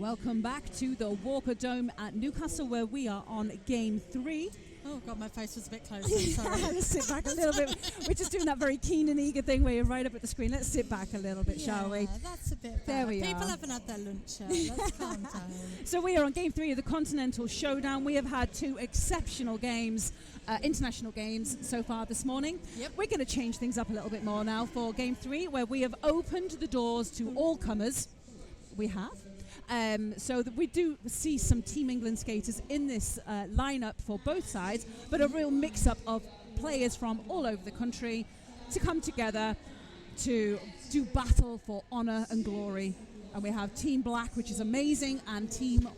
Welcome back to the Walker Dome at Newcastle, where we are on game 3. Oh God, my face was a bit closer. Sorry. Let's sit back a little bit. We're just doing that very keen and eager thing where you're right up at the screen. Let's sit back a little bit, shall we? That's a bit There bad. we People are. haven't had their lunch yet. Let's calm down. So we are on game 3 of the Continental Showdown. We have had 2 exceptional games, international games so far this morning. Yep. We're going to change things up a little bit more now for game 3, where we have opened the doors to all comers. We have. So that we do see some Team England skaters in this lineup for both sides, but a real mix-up of players from all over the country to come together to do battle for honour and glory. And we have Team Black, which is amazing, and Team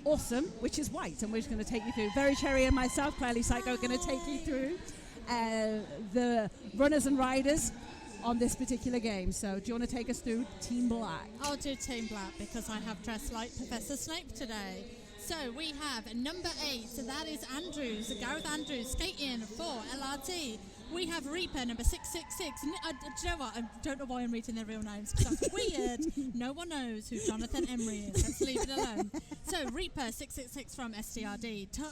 Awesome, which is white. And we're just going to take you through. Very Cherry and myself, Clearly Psycho, are going to take you through the runners and riders on this particular game. So do you want to take us through Team Black? I'll do Team Black because I have dressed like Professor Snape today. So we have number 8, so that is Andrews, Gareth Andrews, skating for LRT. We have Reaper, number 666. Do you know what? I don't know why I'm reading their real names because that's weird. No one knows who Jonathan Emery is. Let's leave it alone. So Reaper, 666 from SDRD. Do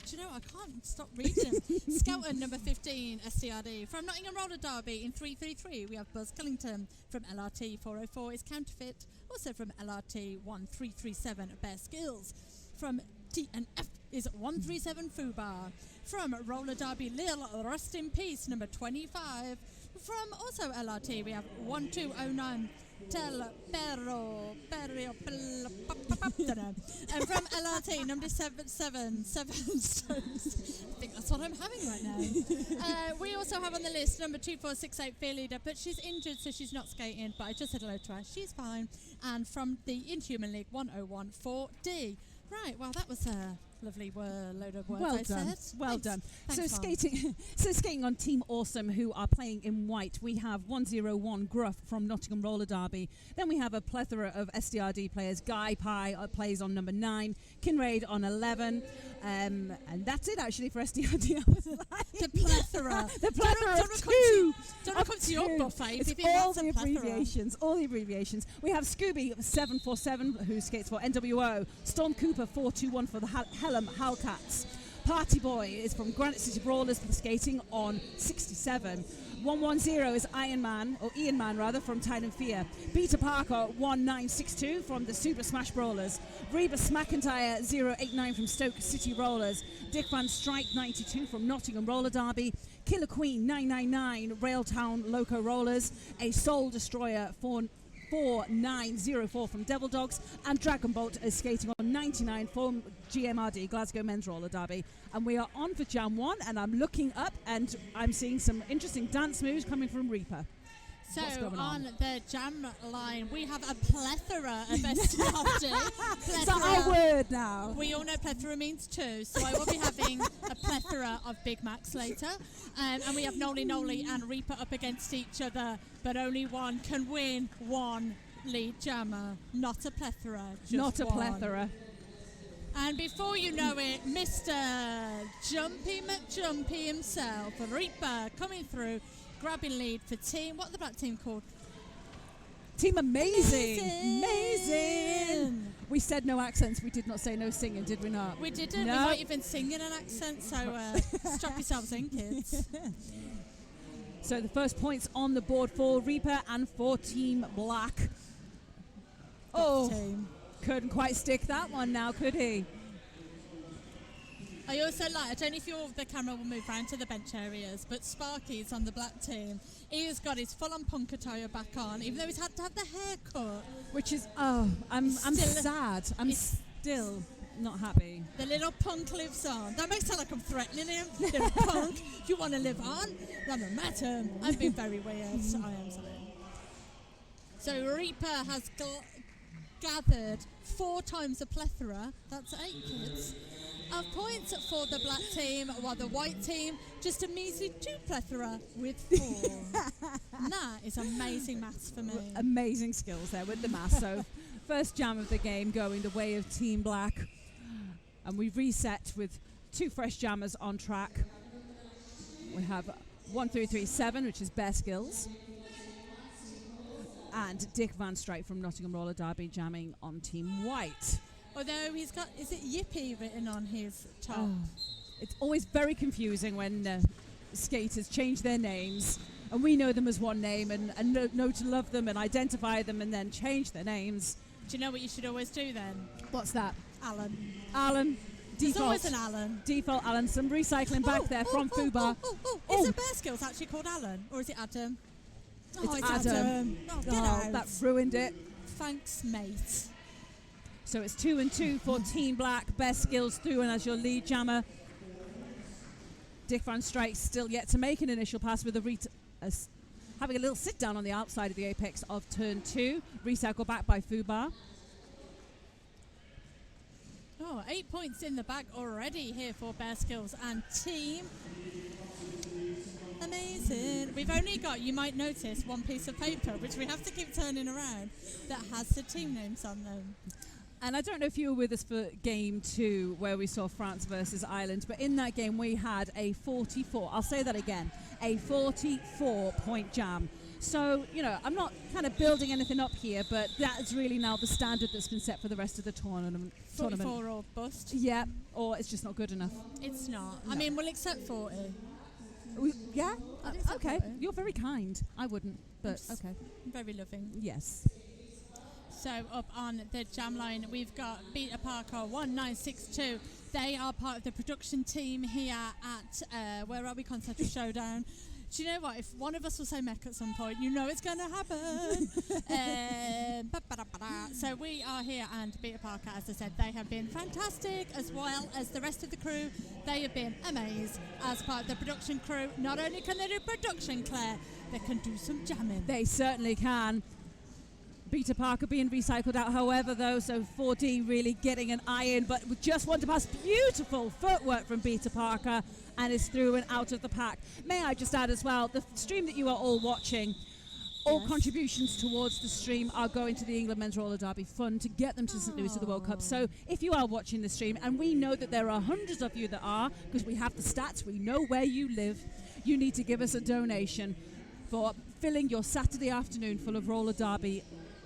you know, I can't stop reading. Skelton, number 15, SDRD. From Nottingham Roller Derby in 333, we have Buzz Cullington. From LRT 404 is Counterfeit. Also from LRT 1337, Bear Skills. From DNF is 137 Fubar. From Roller Derby Lille, Rest in Peace, number 25. From also LRT, we have 1209 Tel Perro. And from LRT, number 77 Stones. I think that's what I'm having right now. We also have on the list number 2468 Fear Leader, but she's injured, so she's not skating. But I just said hello to her. She's fine. And from the Inhuman League, 101 4D. Right, well, that was a lovely load of words Well I done. said. Well Thanks. done. Thanks, Mom. So skating on Team Awesome, who are playing in white, we have 101 Gruff from Nottingham Roller Derby. Then we have a plethora of SDRD players. Guy Pye plays on number 9, Kinraid on 11, and that's it actually for SDRD. The plethora. The plethora Don't of 2. Don't come to your buffet. It's if you think all that's the a plethora. abbreviations. All the abbreviations. We have Scooby 747, who skates for NWO. Storm Cooper 421 for the Helm Hellcats. Party Boy is from Granite City Brawlers for the skating on 67. 110 is Iron Man, or Ian Man rather, from Titan Fear. Peter Parker 1962 from the Super Smash Brawlers. Rebus McIntyre 089 from Stoke City Rollers. Dick Van Strike 92 from Nottingham Roller Derby. Killer Queen 999 Railtown Loco Rollers. A Soul Destroyer 4904 from Devil Dogs, and Dragon Bolt is skating on 99 from GMRD, Glasgow Men's Roller Derby. And we are on for Jam 1, and I'm looking up and I'm seeing some interesting dance moves coming from Reaper. So on the jam line, we have a plethora of SDRD. Is that our word now? We all know plethora means 2, so I will be having a plethora of Big Macs later. And we have Noli and Reaper up against each other, but only one can win one lead jammer. Not a plethora, just Not a one. plethora. And before you know it, Mr. Jumpy McJumpy himself, Reaper, coming through, grabbing lead for team. What are the black team called? Team Amazing. Amazing. We said no accents. We did not say no singing, did we not? We didn't. No. We weren't even singing an accent, so strap yourselves in, kids. So the first points on the board for Reaper and for Team Black. Oh, Team. couldn't quite stick that one now, could he? I also like, I don't know if the camera will move round to the bench areas, but Sparky's on the black team. He has got his full-on punk attire back on, even though he's had to have the haircut. Which is, I'm sad. I'm still not happy. The little punk lives on. That makes it sound like I'm threatening him. Little punk, you want to live on? Doesn't matter. I've been very weird. So I am sorry. So Reaper has gathered 4 times a plethora. That's 8 kids. Of points for the black team, while the white team just a measly 2 plethora with 4. And that is amazing maths for me. Amazing skills there with the math. So first jam of the game going the way of Team Black. And we reset with 2 fresh jammers on track. We have 1337, which is Bear Skills. And Dick Van Strijk from Nottingham Roller Derby jamming on Team White. Although he's got, is it Yippee written on his top? Oh, it's always very confusing when skaters change their names, and we know them as one name and know to love them and identify them, and then change their names. Do you know what you should always do then? What's that? Alan. Alan. There's Default. always an Alan. Default Alan. Some recycling back there from Fubar. Is the Bear Skills actually called Alan, or is it Adam? It's Adam. Oh, get out. That ruined it. Thanks, mate. So it's 2 and 2 for Team Black. Best Skills through and as your lead jammer. Dick Van Strijk still yet to make an initial pass with having a little sit down on the outside of the apex of turn 2. Recycle back by Fubar. Oh, 8 points in the bag already here for Bear Skills and team. Amazing. We've only got, you might notice, one piece of paper, which we have to keep turning around, that has the team names on them. And I don't know if you were with us for game 2 where we saw France versus Ireland, but in that game we had a 44, I'll say that again, a 44-point jam. So, you know, I'm not kind of building anything up here, but that is really now the standard that's been set for the rest of the tournament. 44 or bust. Yeah, or it's just not good enough. It's not. No. I mean, we'll accept 40. Yeah? I'd accept Okay. 40. You're very kind. I wouldn't, but okay. Very loving. Yes. So up on the jam line, we've got Beta Parker 1962. They are part of the production team here at, where are we, Continental Showdown. Do you know what? If one of us will say mech at some point, you know it's going to happen. So we are here, and Beta Parker, as I said, they have been fantastic, as well as the rest of the crew. They have been amazed as part of the production crew. Not only can they do production, Claire, they can do some jamming. They certainly can. Beta Parker being recycled out, however, though, so 4D really getting an eye in, but we just want to pass. Beautiful footwork from Beta Parker, and is through and out of the pack. May I just add as well, the stream that you are all watching, all contributions towards the stream are going to the England Men's Roller Derby Fund to get them to St. Louis to the World Cup. So if you are watching the stream, and we know that there are hundreds of you that are, because we have the stats, we know where you live, you need to give us a donation for filling your Saturday afternoon full of roller derby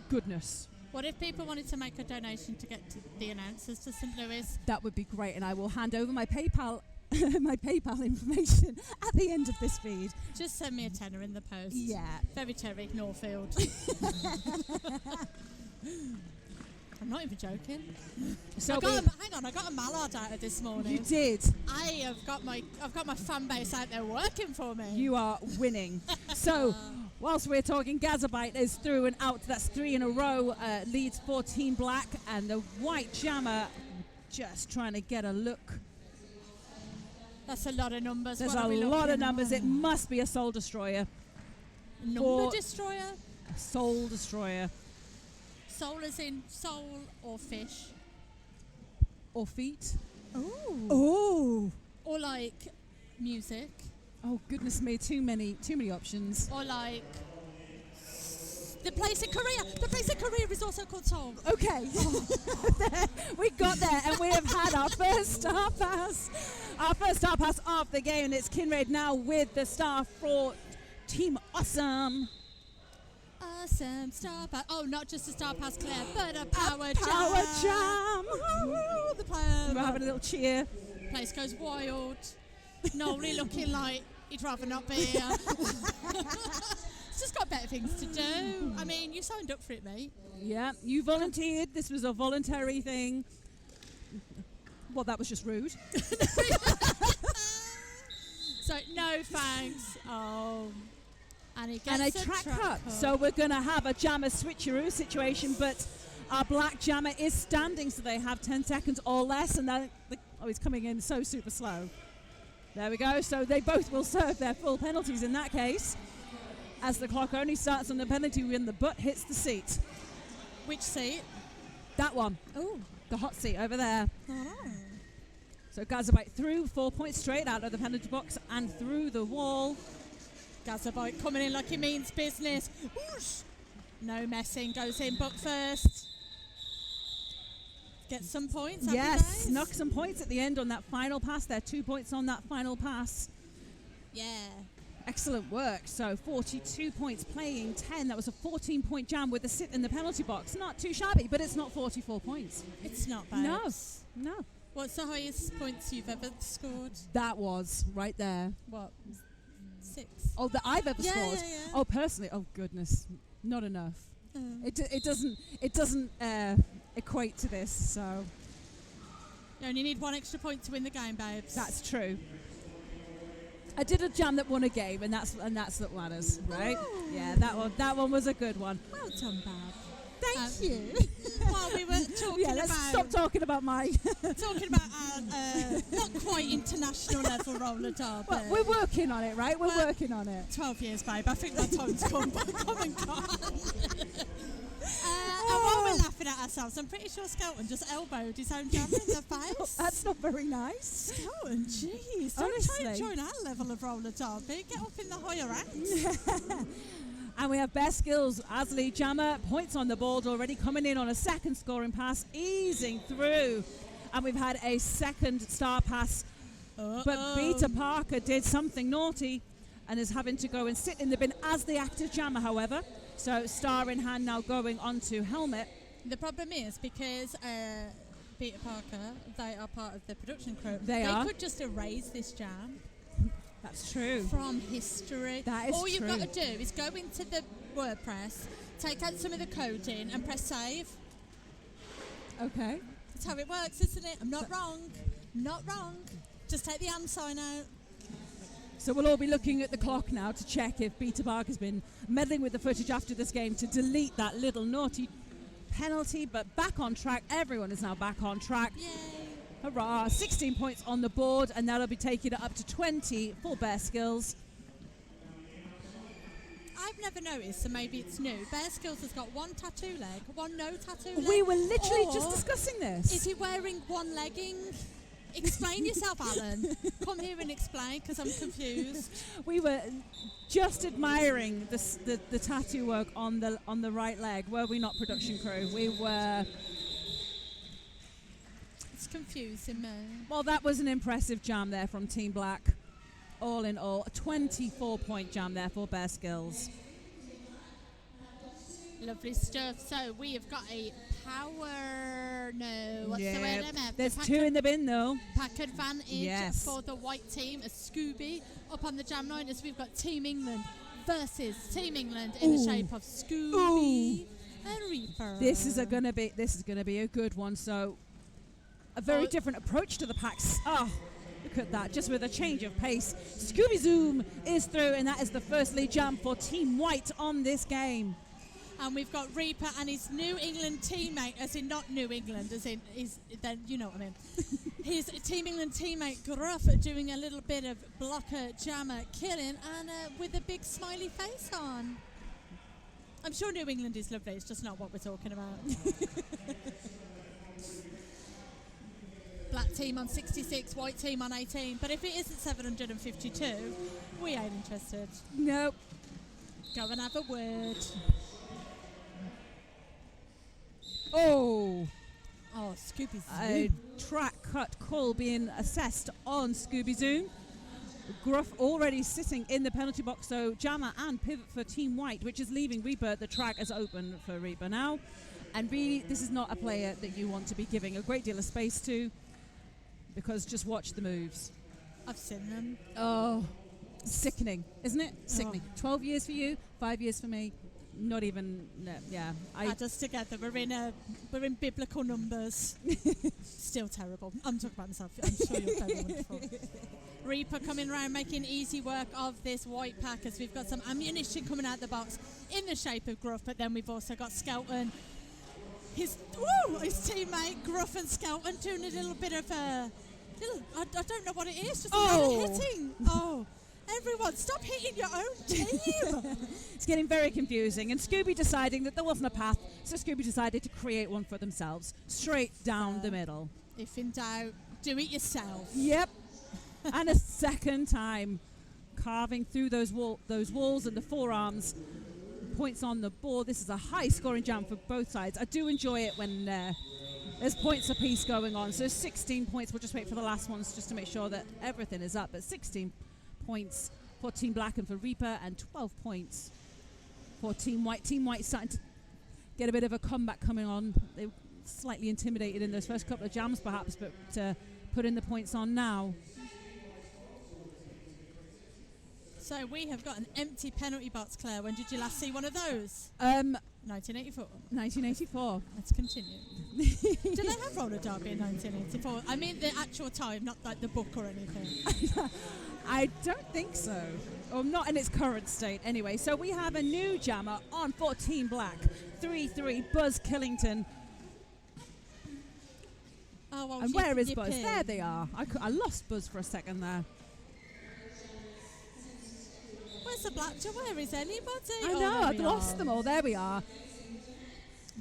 goodness. What if people wanted to make a donation to get to the announcers to St. Louis? That would be great, and I will hand over my PayPal my PayPal information at the end of this feed. Just send me a tenner in the post. Yeah. Very Terry, Norfield. I'm not even joking. So hang on, I got a mallard out of this morning. You did. I've got my fan base out there working for me. You are winning. So whilst we're talking, Gazabite is through and out. That's 3 in a row. Leads for Team Black, and the white jammer just trying to get a look. That's a lot of numbers. There's a lot of numbers. It must be a soul destroyer. Number destroyer? A soul destroyer. Soul as in soul or fish? Or feet. Ooh. Oh. Or like music. Oh goodness me, too many options. Or like the place in Korea. The place in Korea is also called Seoul. Okay. We got there, and we have had our first star pass. Our first star pass of the game, and it's Kinraid now with the star for Team Awesome. Awesome star pass. Oh, not just a star pass, Claire, but a power jam. Power jam. The power. We're having a little cheer. Place goes wild. Nolly looking like he'd rather not be here. He's just got better things to do. I mean, you signed up for it, mate. Yeah, you volunteered. This was a voluntary thing. Well, that was just rude. So, no thanks. Oh. And he gets And a track cut. So we're going to have a jammer switcheroo situation, but our black jammer is standing, so they have 10 seconds or less, and then he's coming in so super slow. There we go. So they both will serve their full penalties in that case, as the clock only starts on the penalty when the butt hits the seat. Which seat? That one. Oh. The hot seat over there. Oh. So Gazabite through, 4 points straight out of the penalty box and through the wall. Gazabite coming in like he means business. Whoosh. No messing, goes in book first. Get some points. Yes, days. snuck some points at the end on that final pass there. 2 points on that final pass. Yeah. Excellent work. So 42 points playing 10. That was a 14-point jam with a sit in the penalty box. Not too shabby, but it's not 44 points. It's not bad. No. What's the highest points you've ever scored? That was right there. What? 6? Oh, that I've ever scored. Yeah. Oh, personally, oh goodness, not enough. It doesn't equate to this. So You only need 1 extra point to win the game, babes. that's true. I did a jam that won a game, and that's what matters, right? Oh. Yeah, that one was a good one. Well done, Bab. Thank you. While we were talking Yeah, let's about stop talking about my. our not quite international level roller derby. Well, we're working on it, right? We're working on it. 12 years, babe. I think that time's come and gone. And while we're laughing at ourselves, I'm pretty sure Skelton just elbowed his own jammer in the face. That's not very nice. Skelton, jeez. Don't try and Honestly. join our level of roller derby. Get up in the higher ranks. And we have best skills. Asley Jammer, points on the board already, coming in on a second scoring pass, easing through. And we've had a second star pass. But Beta Parker did something naughty and is having to go and sit in the bin as the active jammer, however. So star in hand now going onto helmet. The problem is because Peter Parker, they are part of the production crew. They are. could just erase this jam That's true. from history. That is All you've true. got to do is go into the WordPress, take out some of the coding and press save. Okay. That's how it works, isn't it? I'm not wrong. Not wrong. Just take the and sign out. So we'll all be looking at the clock now to check if Beta Parker's been meddling with the footage after this game to delete that little naughty penalty, but back on track. Everyone is now back on track. Yay. Hurrah. 16 points on the board, and that'll be taking it up to 20 for Bear Skills. I've never noticed, so maybe it's new. Bear Skills has got one tattoo leg, one no tattoo leg. We were literally Or just discussing this. Is he wearing one legging? Explain yourself, Alan. Come here and explain, because I'm confused. We were just admiring the tattoo work on the right leg, were we not, production crew? We were. It's confusing me. Well, that was an impressive jam there from Team Black. All in all, a 24-point jam there for Bear Skills. Lovely stuff. So we have got a power. No, what's the word? MF? There's The two in the bin, though. pack advantage Yes. for the white team, a Scooby. Up on the jam line as we've got Team England versus Team England in the shape of Scooby and Reaper. This is gonna be a good one. So a very different approach to the packs. Oh, look at that! Just with a change of pace, Scooby Zoom is through, and that is the first lead jam for Team White on this game. And we've got Reaper and his New England teammate, as in not New England, as in then you know what I mean. His Team England teammate Gruff doing a little bit of blocker jammer killing, and with a big smiley face on. I'm sure New England is lovely. It's just not what we're talking about. Black team on 66, white team on 18. But if it isn't 752, we ain't interested. Nope. Go and have a word. Oh, Scooby a track cut call being assessed on Scooby Zoom. Gruff already sitting in the penalty box, so jammer and pivot for Team White, which is leaving Reaper. The track is open for Reaper now. And really, this is not a player that you want to be giving a great deal of space to, because just watch the moves. I've seen them. Oh, sickening, isn't it? Sickening. 12 years for you, 5 years for me. Not even, no, yeah. Add us together. We're in biblical numbers. Still terrible. I'm talking about myself. I'm sure you're very wonderful. Reaper coming around, making easy work of this white pack, as we've got some ammunition coming out the box in the shape of Gruff, but then we've also got Skelton. His teammate Gruff and Skelton doing a little bit of a I don't know what it is, just a little hitting. Oh, everyone, stop hitting your own team. It's getting very confusing, and Scooby deciding that there wasn't a path, so Scooby decided to create one for themselves, straight down the middle. If in doubt, do it yourself. Yep. And a second time, carving through those walls and the forearms. Points on the board. This is a high-scoring jam for both sides. I do enjoy it when there's points apiece going on. So 16 points. We'll just wait for the last ones just to make sure that everything is up. But 16 points for Team Black and for Reaper, and 12 points for Team White. Team White starting to get a bit of a comeback coming on. They were slightly intimidated in those first couple of jams perhaps, but putting the points on now. So we have got an empty penalty box, Claire. When did you last see one of those? 1984. 1984. Let's continue. Did they have roller derby in 1984? I mean the actual time, not like the book or anything. I don't think so. Or not in its current state anyway. So we have a new jammer on for Team Black. 3-3 Buzz Killington. Oh, well, And where is Buzz? There they are. I lost Buzz for a second there. Where's the blackjack? Where is anybody? I know, I've lost them all. There we are.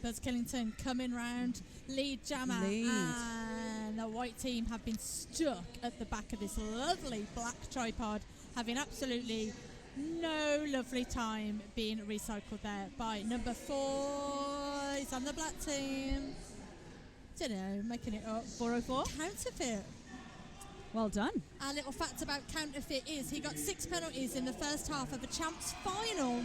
Buzz Killington coming round, lead jammer, and the white team have been stuck at the back of this lovely black tripod, having absolutely no lovely time being recycled there by number 4. He's on the black team. Don't know, making it up. 404. Counterfeit. Well done. Our little fact about counterfeit is he got 6 penalties in the first half of a champs final,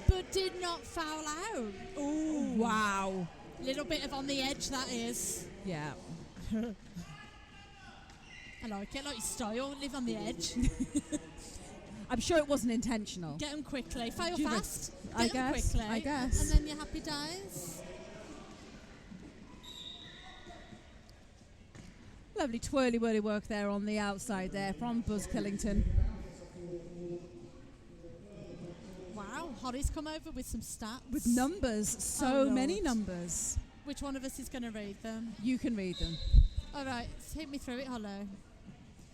but did not foul out. Ooh. Wow. Little bit of on the edge, that is. Yeah. I like it, like your style, live on the edge. I'm sure it wasn't intentional. Get them quickly, fail Do you fast, I get them guess, quickly, I guess. and then you're happy days. Lovely twirly-whirly work there on the outside there from Buzz Killington. Wow, Holly's come over with some stats. With numbers, so many numbers. Which one of us is going to read them? You can read them. All right, hit me through it, Holly.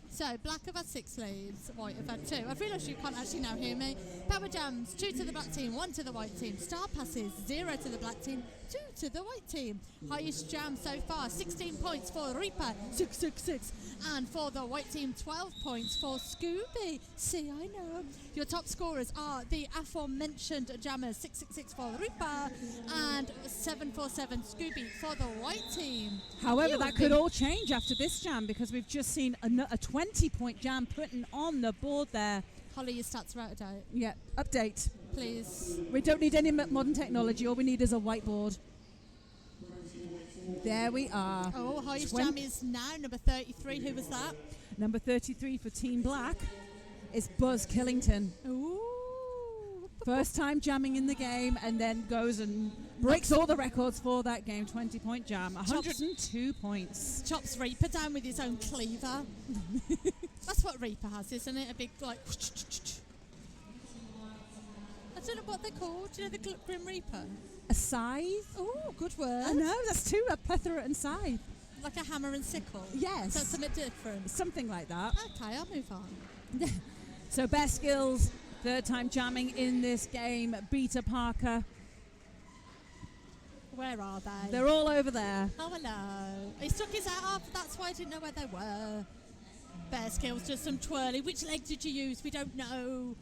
So, Black have had 6 leads, White have had 2. I've realised you can't actually now hear me. Power jams, 2 to the black team, 1 to the white team. Star passes, 0 to the black team, 2 to the white team. Highest jam so far, 16 points for Reaper, 666. And for the white team, 12 points for Scooby. See, I know. Your top scorers are the aforementioned jammers, 666 for Reaper and 747 Scooby for the white team. However, that could all change after this jam because we've just seen a 20-point jam putting on the board there. Holly, your stats are out of date. Yeah, update. Please. We don't need any modern technology. All we need is a whiteboard. There we are. Oh, highest jam is now number 33. Who was that? Number 33 for Team Black is Buzz Killington. Ooh. First time jamming in the game and then goes and breaks all the records for that game. 20-point jam, 102 points. Chops Reaper down with his own cleaver. That's what Reaper has, isn't it? A big, like... I don't know what they're called. Do you know the Grim Reaper? A scythe? Oh, good word. I know, that's 2, a plethora and scythe. Like a hammer and sickle? Yes. So it's something different? Something like that. Okay, I'll move on. So best skills, third time jamming in this game, Beta Parker. Where are they? They're all over there. Oh, hello. He stuck his out up, that's why I didn't know where they were. Bear skills, just some twirly. Which leg did you use? We don't know.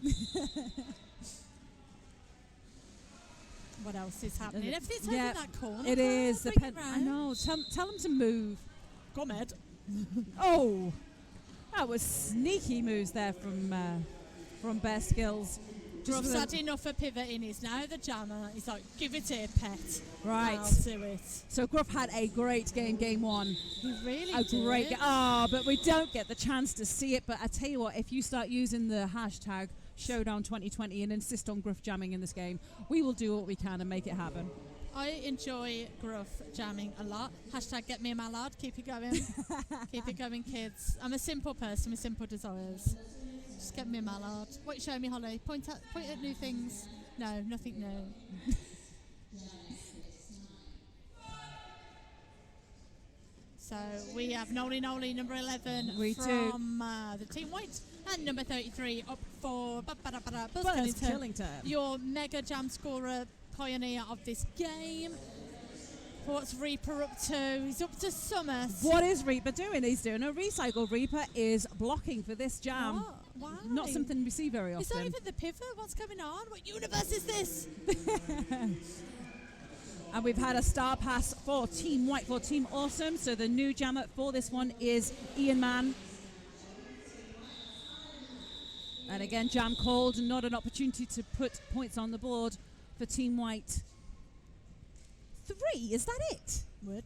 What else is happening? Everything's over that corner. It is. Bring it I know. Tell them to move. Go Ed. Oh, that was sneaky moves there from Bear Skills. Gruff's had enough of pivoting. He's now the jammer. He's like, give it here, pet. Right. I'll do it. So Gruff had a great game 1. He really a did. Great game. But we don't get the chance to see it. But I tell you what, if you start using the hashtag Showdown 2020 and insist on Gruff jamming in this game, we will do what we can and make it happen. I enjoy Gruff jamming a lot. Hashtag get me a mallard. Keep it going. Keep it going, kids. I'm a simple person with simple desires. Just get me a mallard. What you showing me, Holly? Point at new things. No, nothing new. So we have Noli Noli number 11 from the Team White, and number 33 up for Buzz Killington. Your mega jam scorer, pioneer of this game. What's Reaper up to? He's up to Summer. What is Reaper doing? He's doing a recycle. Reaper is blocking for this jam. What? Why? Not something we see very often. Is that even the pivot? What's going on? What universe is this? And we've had a star pass for Team White, for Team Awesome. So the new jammer for this one is Ian Mann. And again, jam called, not an opportunity to put points on the board for Team White. 3, is that it? Would.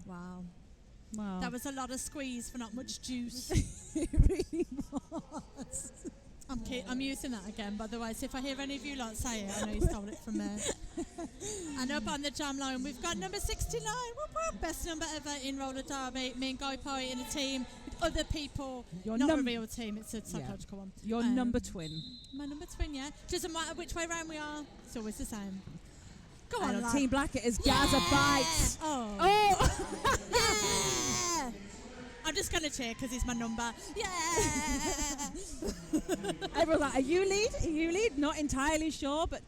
Wow. Wow. That was a lot of squeeze for not much juice. It really was. I'm using that again, by the way, so if I hear any of you lot say it, I know you stole it from me. And up on the jam line, we've got number 69, whoop, whoop, best number ever in roller derby. Me and Guy Pye in a team with other people. Not a real team, it's a psychological one. Your number twin. My number twin, yeah. Doesn't matter which way round we are, it's always the same. Go on, And Team Black, it is Gaza Bites. Oh. Yeah! I'm just going to cheer because he's my number. Yeah! Everyone's like, are you lead? Are you lead? Not entirely sure, but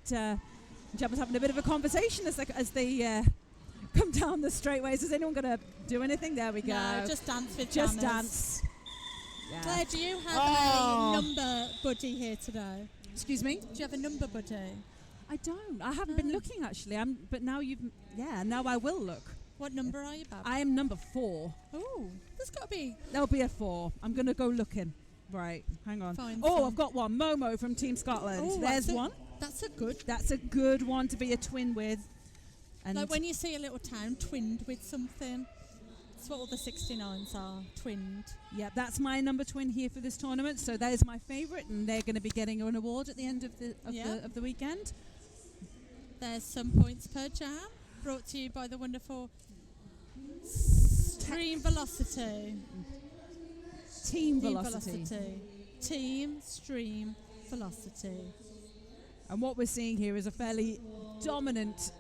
Gemma's having a bit of a conversation as they come down the straightaways. Is anyone going to do anything? There we go. No, just dance with Just jammers. dance. Yeah. Claire, do you have a number buddy here today? Excuse me? Do you have a number buddy? I don't. I haven't been looking, actually. But now now I will look. What number are you, Bab? I am number 4. Oh, there's got to be. There'll be a 4. I'm going to go looking. Right, hang on. Fine, I've got one. Momo from Team Scotland. Oh, There's one. That's a good one to be a twin with. And like when you see a little town twinned with something. That's what all the 69s are, twinned. Yeah, that's my number twin here for this tournament. So that is my favourite, and they're going to be getting an award at the end of the weekend. There's some points per jam, brought to you by the wonderful Stream Velocity. Team Velocity. Team Stream Velocity. And what we're seeing here is a fairly dominant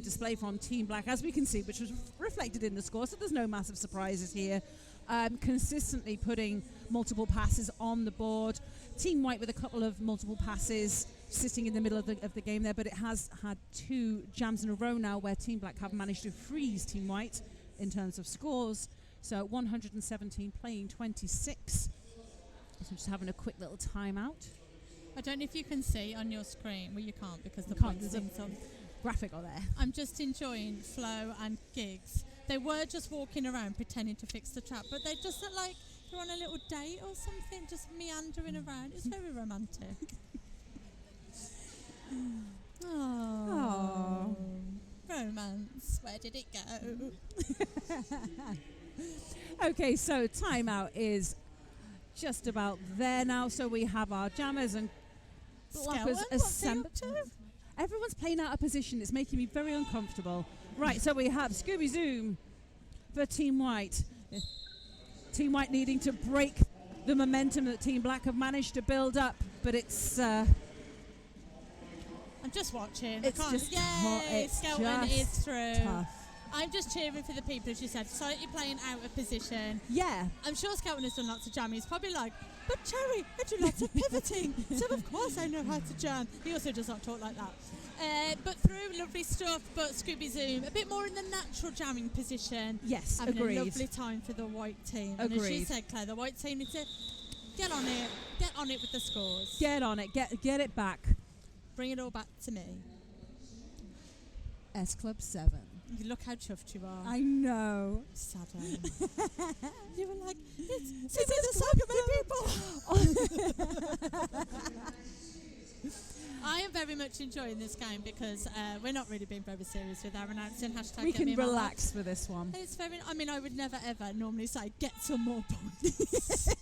display from Team Black, as we can see, which was reflected in the score, so there's no massive surprises here. Consistently putting multiple passes on the board. Team White with a couple of multiple passes sitting in the middle of the game there, but it has had 2 jams in a row now where Team Black have managed to freeze Team White in terms of scores. So 117 playing 26. So just having a quick little timeout. I don't know if you can see on your screen. Well, you can't because the Can't, points there's thing's on. graphic on there. I'm just enjoying Flo and Gigs. They were just walking around pretending to fix the trap, but they just look like they're on a little date or something, just meandering around. It's very romantic. Oh, romance. Where did it go? Okay, so timeout is just about there now. So we have our jammers and blockers assembled. Everyone's playing out of position. It's making me very uncomfortable. Right, so we have Scooby Zoom for Team White. Team White needing to break the momentum that Team Black have managed to build up, but it's... I'm just watching. It's just Yay, Skelton is through. Tough. I'm just cheering for the people, as you said. So you're playing out of position. Yeah. I'm sure Skelton has done lots of jamming. He's probably like, but Cherry, I do lots of pivoting, so of course I know how to jam. He also does not talk like that. But through, lovely stuff. But Scooby Zoom, a bit more in the natural jamming position. Yes, having agreed. a lovely time for the white team. And as she said, Claire, the white team needs to get on it with the scores. Get on it, get it back. Bring it all back to me. S Club 7. You look how chuffed you are. I know. Sad. You were like, it's the people. I am very much enjoying this game because we're not really being very serious with our announcing. Hashtag we get me can in my relax for this one. It's very. I mean, I would never ever normally say get some more points.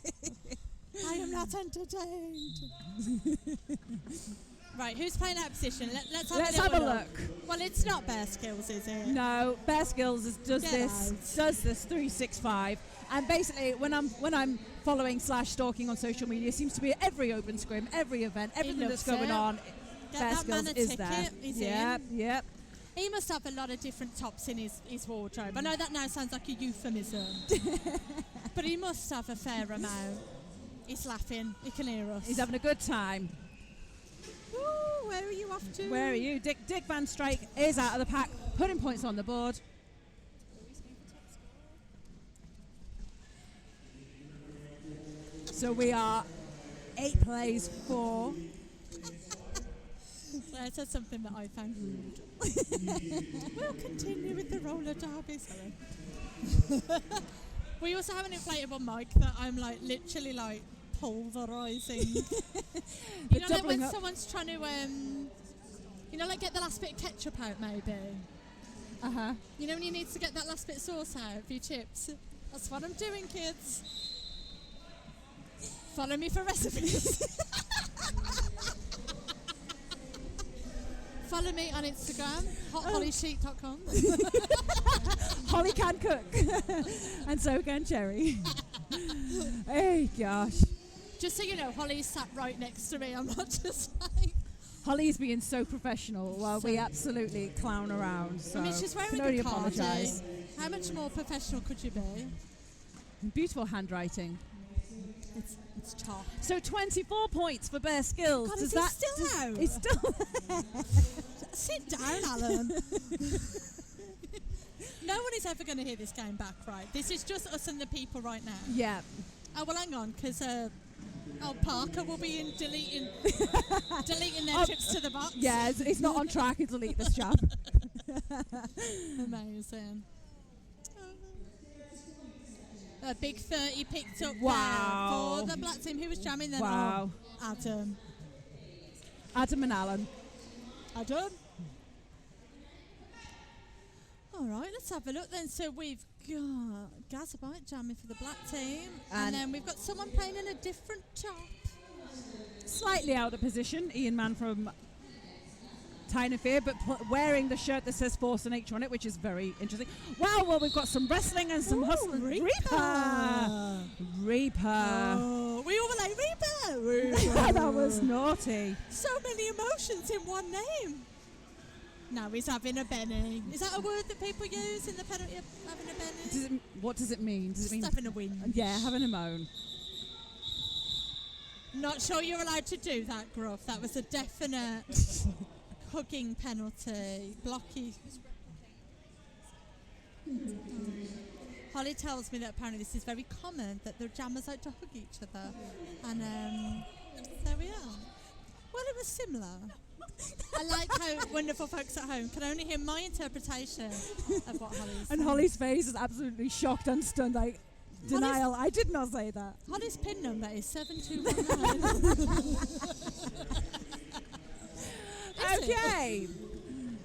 I am not entertained. Right, who's playing that position? Let's have a look. Well, it's not Bear Skills, is it? No, Bear Skills does this 365, and basically when I'm following / stalking on social media, it seems to be at every open scrim, every event, everything that's going on. Bear Skills is there. Yep. He must have a lot of different tops in his wardrobe. I know that now sounds like a euphemism, but he must have a fair amount. He's laughing. He can hear us. He's having a good time. Ooh, where are you off to? Where are you? Dick Van Strike is out of the pack, putting points on the board. So we are 8 plays for. Claire said something that I found rude. We'll continue with the roller derby. Sorry. We also have an inflatable mic that I'm like literally like pulverizing. You know, like when someone's trying to, you know, like get the last bit of ketchup out, maybe. You know, when you need to get that last bit of sauce out for your chips. That's what I'm doing, kids. Follow me for recipes. Follow me on Instagram, hothollysheet.com. Holly can cook. And so can Cherry. Hey, gosh. Just so you know, Holly's sat right next to me. I'm not just like... Holly's being so professional while we absolutely clown around. So I mean, she's wearing can only a cardi. apologise. How much more professional could you be? Beautiful handwriting. It's top. So 24 points for Bear Skills. God, is he still out? He's still there. Sit down, Alan. No one is ever going to hear this game back, right? This is just us and the people right now. Yeah. Oh, well, hang on, because Parker will be in deleting their trips to the box. Yeah, it's not on track. He'll delete this job. Amazing. A big 30 picked up Wow. there for the black team. Who was jamming then? Wow. Oh, Adam and Alan. Adam. All right, let's have a look then. So we've got Gazabite jamming for the black team. And then we've got someone playing in a different top. Slightly out of position, Ian Mann from Tiny Fear, but wearing the shirt that says Force and H on it, which is very interesting. Wow, well, we've got some wrestling and some hustling. Reaper. Oh, we all were like, Reaper. That was naughty. So many emotions in one name. Now he's having a Benny. Is that a word that people use in the penalty of having a Benny? What does it mean? Does it mean having a win? Yeah, having a moan. Not sure you're allowed to do that, Gruff. That was a definite hugging penalty. Blocky. Holly tells me that apparently this is very common, that the jammers like to hug each other. And there we are. Well, it was similar. I like how wonderful folks at home can only hear my interpretation of what Holly's saying. And Holly's face is absolutely shocked and stunned, like, denial. I did not say that. Holly's PIN number is 7219. Okay.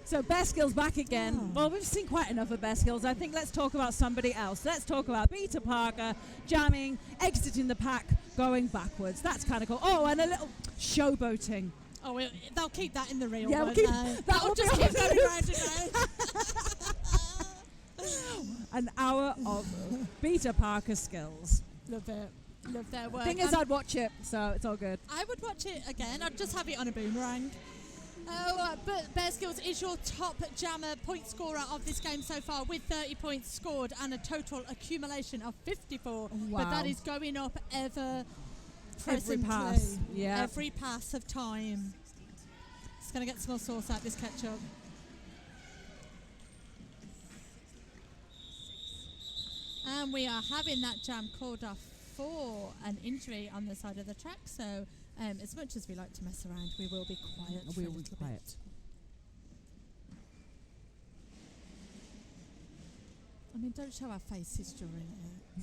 So Bear Skills back again. Oh. Well, we've seen quite enough of Bear Skills. I think let's talk about somebody else. Let's talk about Peter Parker jamming, exiting the pack, going backwards. That's kind of cool. Oh, and a little showboating. Oh, they'll keep that in the real yeah, one. We'll That'll just keep going round and round. An hour of Peter Parker skills. Love it. Love their work. Thing is, I'd watch it, so it's all good. I would watch it again. I'd just have it on a boomerang. But Bear Skills is your top jammer point scorer of this game so far with 30 points scored and a total accumulation of 54. Wow. But that is going up ever Every presently. pass. Yeah. Every pass of time. It's going to get some more sauce out this ketchup. And we are having that jam called off for an injury on the side of the track. So as much as we like to mess around, we will be quiet. We will be quiet. Bit. I mean, don't show our faces during it.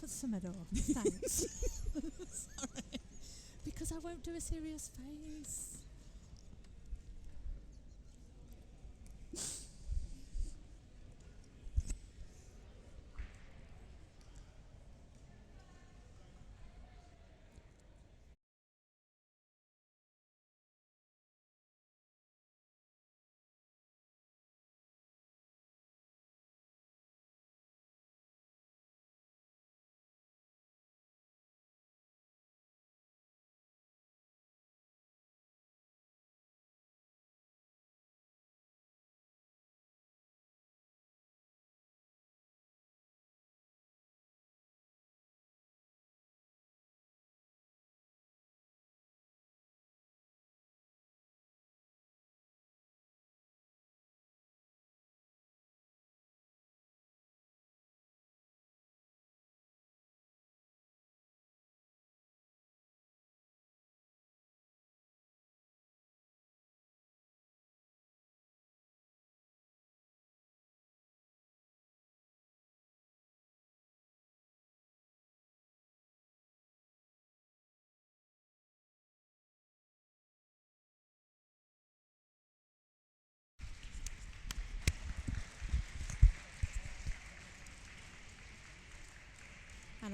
Put some it off. Thanks. Sorry. Because I won't do a serious face.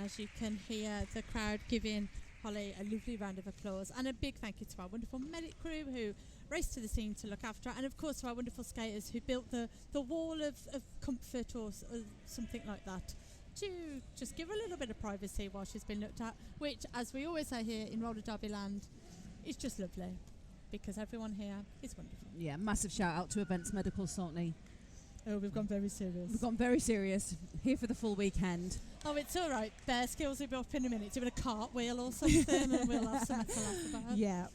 as you can hear the crowd giving Holly a lovely round of applause. And a big thank you to our wonderful medic crew who raced to the scene to look after her, and of course to our wonderful skaters who built the wall of comfort or something like that to just give her a little bit of privacy while she's been looked at, which, as we always say here in Roller Derby land, is just lovely because everyone here is wonderful. Yeah, massive shout out to Events Medical Saltney. Oh, we've gone very serious. We've gone very serious. Here for the full weekend. Oh, it's all right. Bear Skills will be up in a minute doing a cartwheel or something and we'll have something to laugh about. Yeah.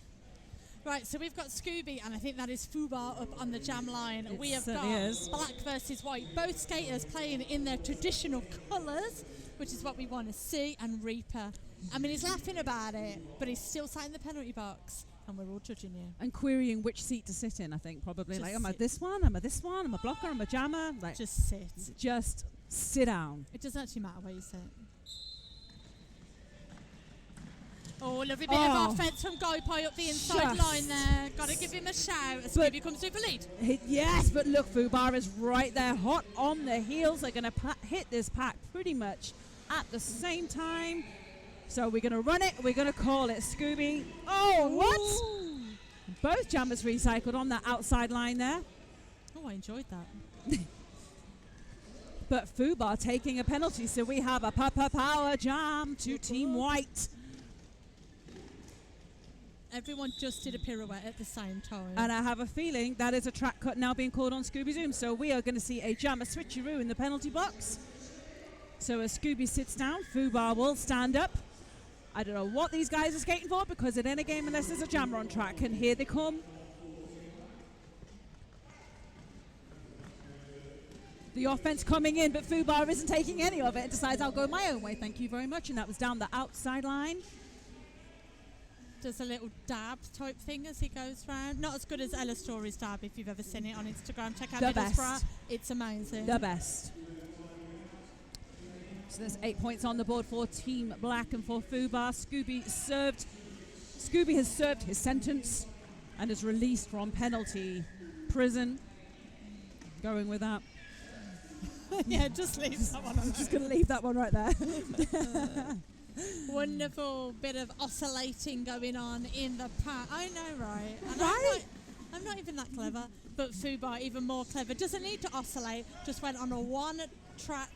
Right, so we've got Scooby, and I think that is Fubar up on the jam line. It we have got certainly is. black versus white, both skaters playing in their traditional colours, which is what we want to see, and Reaper. I mean, he's laughing about it, but he's still sat in the penalty box, and we're all judging you. And querying which seat to sit in, I think, probably. Just Like, am I sit. this one? Am I this one? Am I blocker? Am I jammer? Like, Just sit. just sit down. It doesn't actually matter where you sit. Oh, lovely bit of offence from Guy Pie up the inside line there. Got to give him a shout as Scooby comes through for lead. Yes, but look, Fubar is right there, hot on the heels. They're going to hit this pack pretty much at the same time. So we're going to run it. We're going to call it Scooby. Oh, what? Ooh. Both jammers recycled on that outside line there. Oh, I enjoyed that. But Fubar taking a penalty. So we have a power jam to Team White. Everyone just did a pirouette at the same time. And I have a feeling that is a track cut now being called on Scooby Zoom. So we are going to see a jammer switcheroo in the penalty box. So as Scooby sits down, Fubar will stand up. I don't know what these guys are skating for, because it ain't a game unless there's a jammer on track. And here they come. The offense coming in, but Fubar isn't taking any of it and decides, I'll go my own way, thank you very much. And that was down the outside line. Does a little dab type thing as he goes round. Not as good as Ella Story's dab if you've ever seen it on Instagram. Check out The Middlesbrough. best. It's amazing. The best. So there's 8 points on the board for Team Black and for Fubar. Scooby has served his sentence and is released from penalty prison. Going with that. Yeah, just leave that one. I'm just going to leave that one right there. Wonderful bit of oscillating going on in the pack. I know, right? And Right? I'm not even that clever, but Fubar even more clever. Doesn't need to oscillate. Just went on a one-track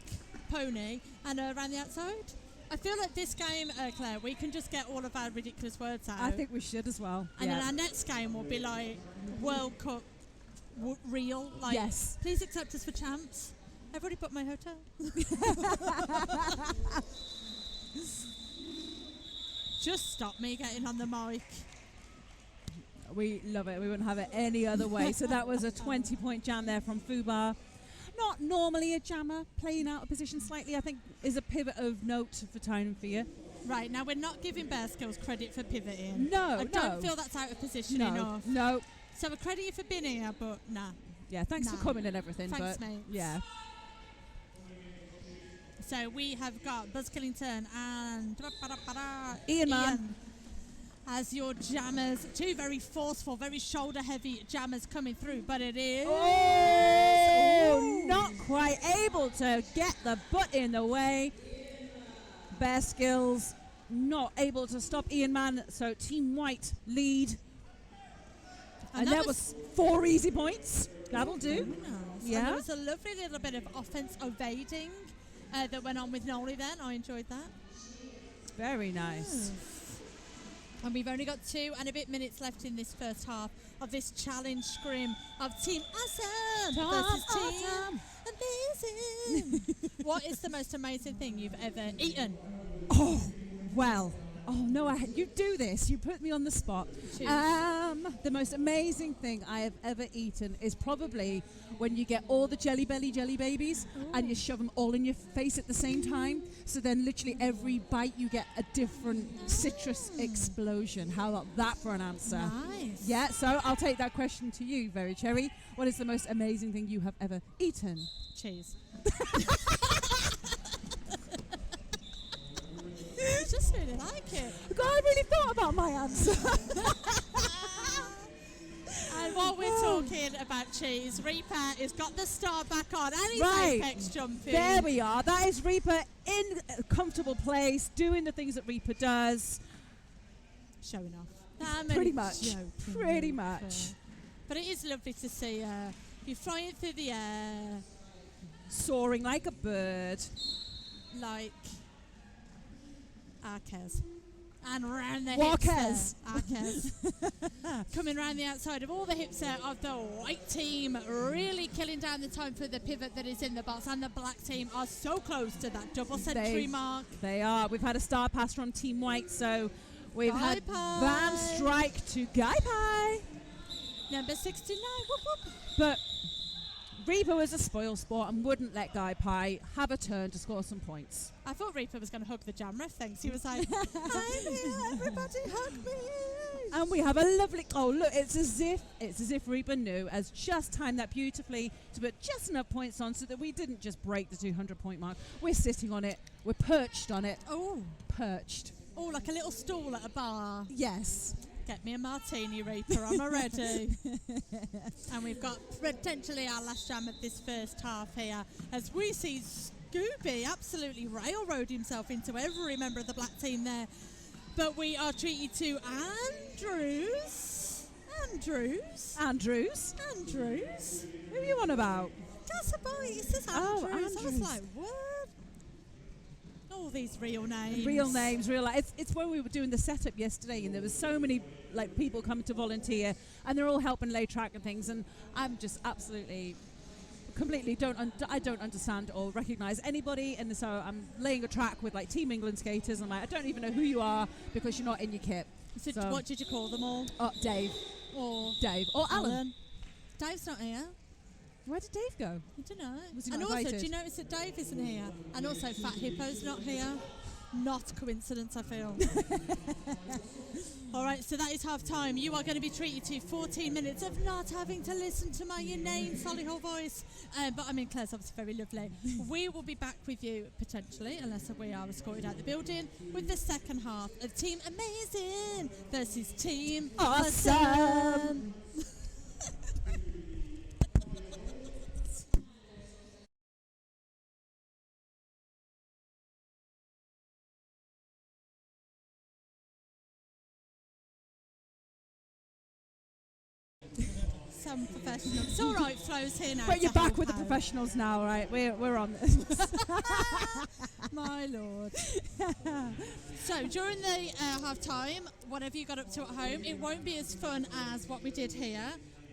pony and around the outside. I feel like this game, Claire, we can just get all of our ridiculous words out. I think we should as well. And then our next game will be like World Cup real. Like, Yes. Please accept us for champs. I've already booked my hotel. Just stop me getting on the mic. We love it. We wouldn't have it any other way. So that was a 20-point jam there from Fubar. Not normally a jammer, playing out of position slightly, I think, is a pivot of note for Time and Fear. Right, now we're not giving Bear Skills credit for pivoting. No, I don't feel that's out of position enough. No. So we credit you for being here, but nah. Yeah, thanks for coming and everything. Thanks, but mate. Yeah. So we have got Buzz Killington and Ian Mann as your jammers. Two very forceful, very shoulder-heavy jammers coming through, but it is... Oh, not quite able to get the butt in the way. Bear Skills not able to stop Ian Mann, so Team White lead. And that was 4 easy points. That'll do. Nice. Yeah. And there was a lovely little bit of offense evading that went on with Nolly then. I enjoyed that. Very nice. And we've only got 2 and a bit minutes left in this first half of this challenge scrim of Team Awesome versus Team Amazing. What is the most amazing thing you've ever eaten? Oh, well. Oh, no, you do this. You put me on the spot. The most amazing thing I have ever eaten is probably when you get all the Jelly Belly jelly babies and you shove them all in your face at the same time. So then literally every bite you get a different citrus explosion. How about that for an answer? Nice. Yeah, so I'll take that question to you, Very Cherry. What is the most amazing thing you have ever eaten? Cheese. I just really like it. God, I really thought about my answer. And while we're talking about that cheese. Reaper has got the star back on, and he's Right. apex jumping. There we are. That is Reaper in a comfortable place, doing the things that Reaper does. Showing off. Pretty much. Joking, Pretty Reaper. much. But it is lovely to see you flying through the air Soaring like a bird. like Arquez. And round the Walkers. hips there. Arquez. Coming round the outside of all the hips there of the white team, really killing down the time for the pivot that is in the box. And the black team are so close to that double century mark. They are. We've had a star pass from Team White, so we've Guy had Pie. Van Strike to Guy Pie. Number 69. Whoop, whoop. But Reaper was a spoil sport and wouldn't let Guy Pie have a turn to score some points. I thought Reaper was going to hug the jam ref things. He was like, I'm here, everybody hug me. And we have a lovely, oh look, it's as if Reaper knew, has just timed that beautifully to put just enough points on so that we didn't just break the 200 point mark. We're sitting on it, we're perched on it. Oh, Perched. like a little stool at a bar. Yes. Get me a martini, Reaper. I'm ready. And we've got potentially our last jam of this first half here as we see Scooby absolutely railroad himself into every member of the black team there. But we are treated to Andrews. Andrews. Who are you on about? That's a boy. It says Oh, Andrews. I was Andrews. like, what? All these real names. Real names, it's when we were doing the setup yesterday and there was so many like people coming to volunteer and they're all helping lay track and things, and I'm just absolutely completely I don't understand or recognize anybody, and so I'm laying a track with like Team England skaters. I'm like, I don't even know who you are because you're not in your kit. So what did you call them all? Dave Or Alan. Dave's not here. Where did Dave go? I don't know. Was he And not also, invited? do you notice that Dave isn't here? And also, Fat Hippo's not here. Not coincidence, I feel. All right, so that is half time. You are going to be treated to 14 minutes of not having to listen to my inane Solihull voice. But I mean, Claire's obviously very lovely. We will be back with you potentially, unless we are escorted out the building, with the second half of Team Amazing versus Team Awesome. Some professionals. It's all right, Flo's here now. But you're to back help with the out. professionals now, right? We're on this. My lord. So during the half time, whatever you got up to at home, it won't be as fun as what we did here.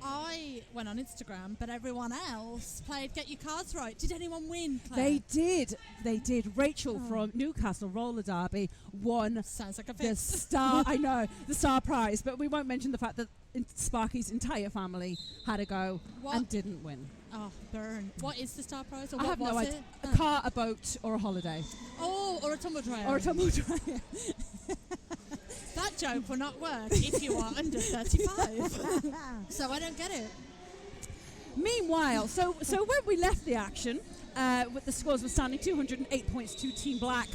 I went on Instagram, but everyone else played Get Your Cards Right. Did anyone win, Claire? They did. Rachel from Newcastle Roller Derby won Sounds like a the fist. star. I know, the star prize, but we won't mention the fact that Sparky's entire family had a go What? and didn't win. Oh, burn. What is the star prize? Or I what have was no it? idea. A car, a boat, or a holiday, Oh, or a tumble dryer. or a tumble dryer. That joke will not work if you are under 35. So I don't get it. Meanwhile, so when we left the action, with the scores were standing 208 points to Team Black,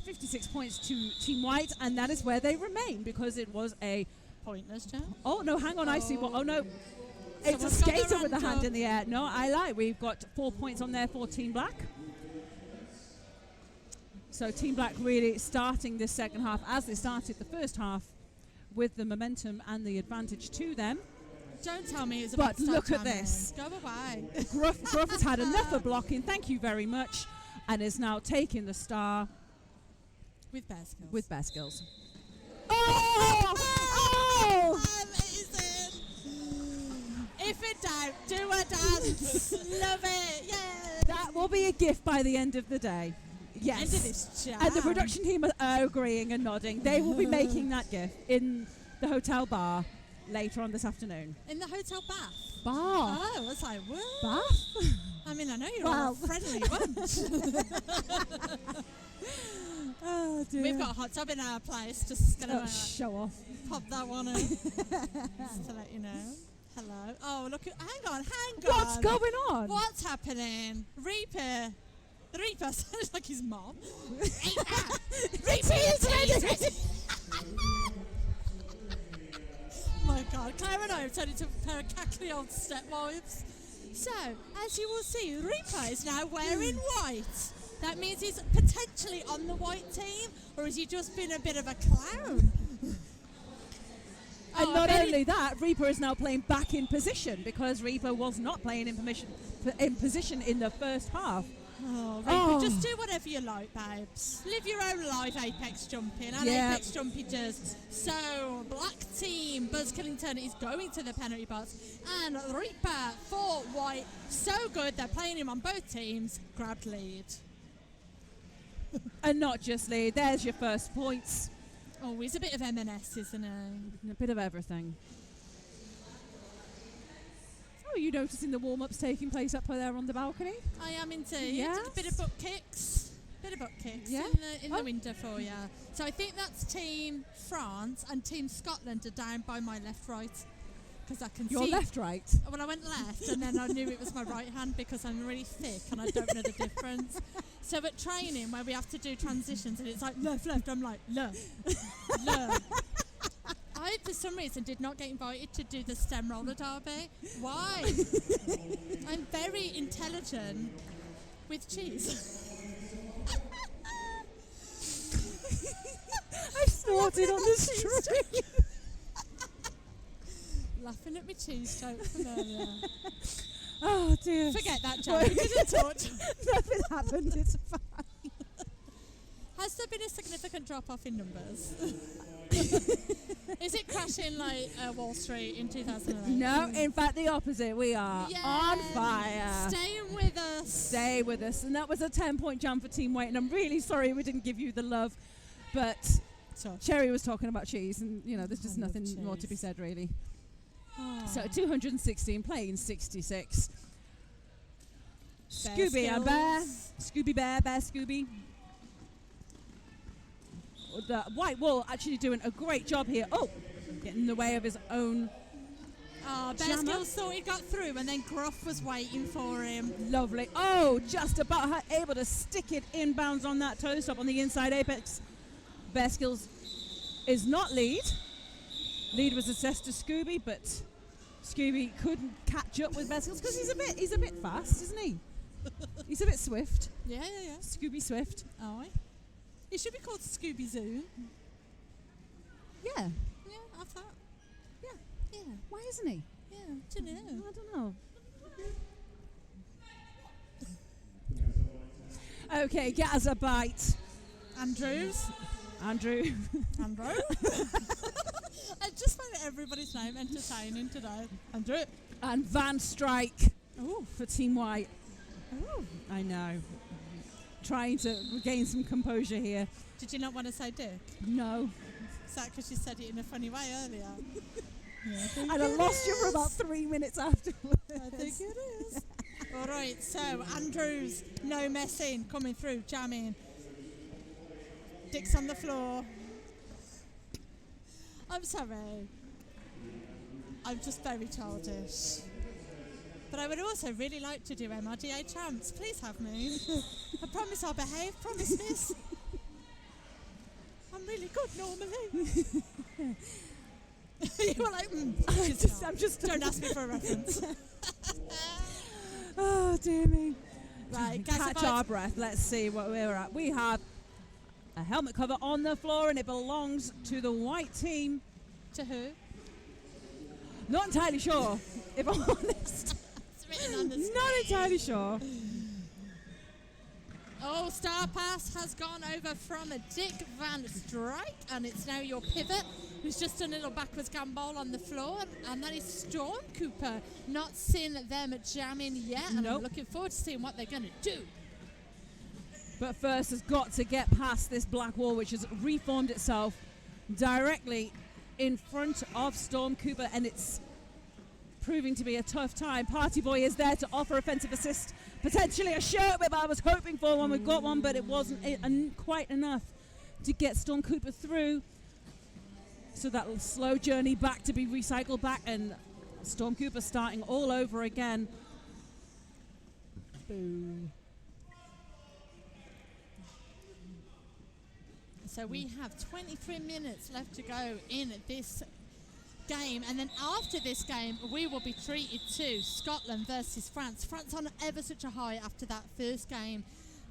56 points to Team White, and that is where they remain because it was a. Pointless, Joe. Oh no, hang on, I see what. Oh no. It's a Someone's got skater their with the hand hand up. in the air. No, I lie. We've got 4 points on there for Team Black. So Team Black really starting this second half as they started the first half with the momentum and the advantage to them. Don't tell me it's But about to start look at jamming. this. Go away. Gruff has had enough of blocking. Thank you very much. And is now taking the star With bear skills. with best skills. Oh! Oh! Amazing! If in doubt, do a dance. Love it. Yeah. That will be a gift by the end of the day. Yes. End of this jam. And the production team are agreeing and nodding. They will be making that gift in the hotel bar later on this afternoon. In the hotel bath. Bar? Oh, I was like, what? Bath? I mean, I know you're all a friendly bunch. Oh dear. We've got a hot tub in our place. Just gonna show off. pop that one in. Just to let you know. Hello. Oh, look. Hang on. What's going on? What's happening? Reaper. The Reaper sounds like his mom. Reaper is ready. my God. Claire and I have turned into a pair of cackly old stepwives. So, as you will see, Reaper is now wearing white. That means he's potentially on the white team, or has he just been a bit of a clown? And not only that, Reaper is now playing back in position because Reaper was not playing in position in the first half. Oh, Reaper, just do whatever you like, babes. Live your own life, Apex Jumping, and Apex Jumpy does. So, black team, Buzz Killington is going to the penalty box, and Reaper for white. So good, they're playing him on both teams. Grabbed lead. And not just lead, there's your first points. Oh, he's a bit of M&S, isn't he? A bit of everything. Oh, are you noticing the warm-ups taking place up there on the balcony? I am indeed. Yes. A bit of butt kicks. Yeah. in the winter for you. So I think that's Team France and Team Scotland are down by my left-right. Because I can see... Your left-right? Well, I went left and then I knew it was my right hand because I'm really thick and I don't know the difference. So at training where we have to do transitions and it's like left, I'm like left. I, for some reason, did not get invited to do the stem roller derby. Why? I'm very intelligent with cheese. I snorted on the street. Laughing at my cheese joke from earlier. Oh dear. Forget that joke. We didn't talk. Nothing happened. It's fine. Has there been a significant drop-off in numbers? Is it crashing like Wall Street in 2008? No, in fact, the opposite. We are on fire. Staying with us. Stay with us. And that was a 10-point jump for Team White. And I'm really sorry we didn't give you the love. But Cherry was talking about cheese. And, you know, there's just nothing more to be said, really. Oh. So 216 playing 66. Bear Scooby and Bear. skills. Scooby Bear, Bear Scooby. The White Wall actually doing a great job here. Oh, getting in the way of his own. Oh, Bear Skills thought he got through and then Gruff was waiting for him. Lovely. Oh, just about able to stick it inbounds on that toe stop on the inside apex. Bear Skills is not lead. Lead was assessed to Scooby, but Scooby couldn't catch up with Bear Skills because he's a bit fast, isn't he? He's a bit swift. Yeah. Scooby Swift. Oh, he should be called Scooby Zoo. Yeah. Yeah, I thought. Yeah. Why isn't he? Yeah, don't know. I don't know. Okay, get us a bite. Andrew. I just find everybody's name entertaining today. Andrew. And Van Strike. Ooh. For Team White. Ooh. I know. Trying to regain some composure here. Did you not want to say Dick? No. Is that because you said it in a funny way earlier? I'd have lost you for about 3 minutes afterwards. I think it is. All right, so Andrews, no messing, coming through, jamming. Dick's on the floor. I'm sorry. I'm just very childish. But I would also really like to do MRDA champs. Please have me. I promise I'll behave. Promise, miss. I'm really good normally. You were like, I'm just don't ask me for a reference. Oh, dear me. Right, catch our breath. Let's see what we're at. We have a helmet cover on the floor, and it belongs to the white team. To who? Not entirely sure, if I'm honest. It's written on the screen. Not entirely sure. Oh, Star Pass has gone over from Dick Van Strike, and it's now your pivot, who's just done a little backwards gambol on the floor, and that is Storm Cooper. Not seen them jamming yet, and I'm looking forward to seeing what they're going to do. But first has got to get past this black wall, which has reformed itself directly in front of Storm Cooper, and it's proving to be a tough time. Party Boy is there to offer offensive assist, potentially a shirt whip. I was hoping for one. We got one, but it wasn't quite enough to get Storm Cooper through. So that slow journey back to be recycled back, and Storm Cooper starting all over again. Boo. So we have 23 minutes left to go in this game. And then after this game, we will be treated to Scotland versus France. France on ever such a high after that first game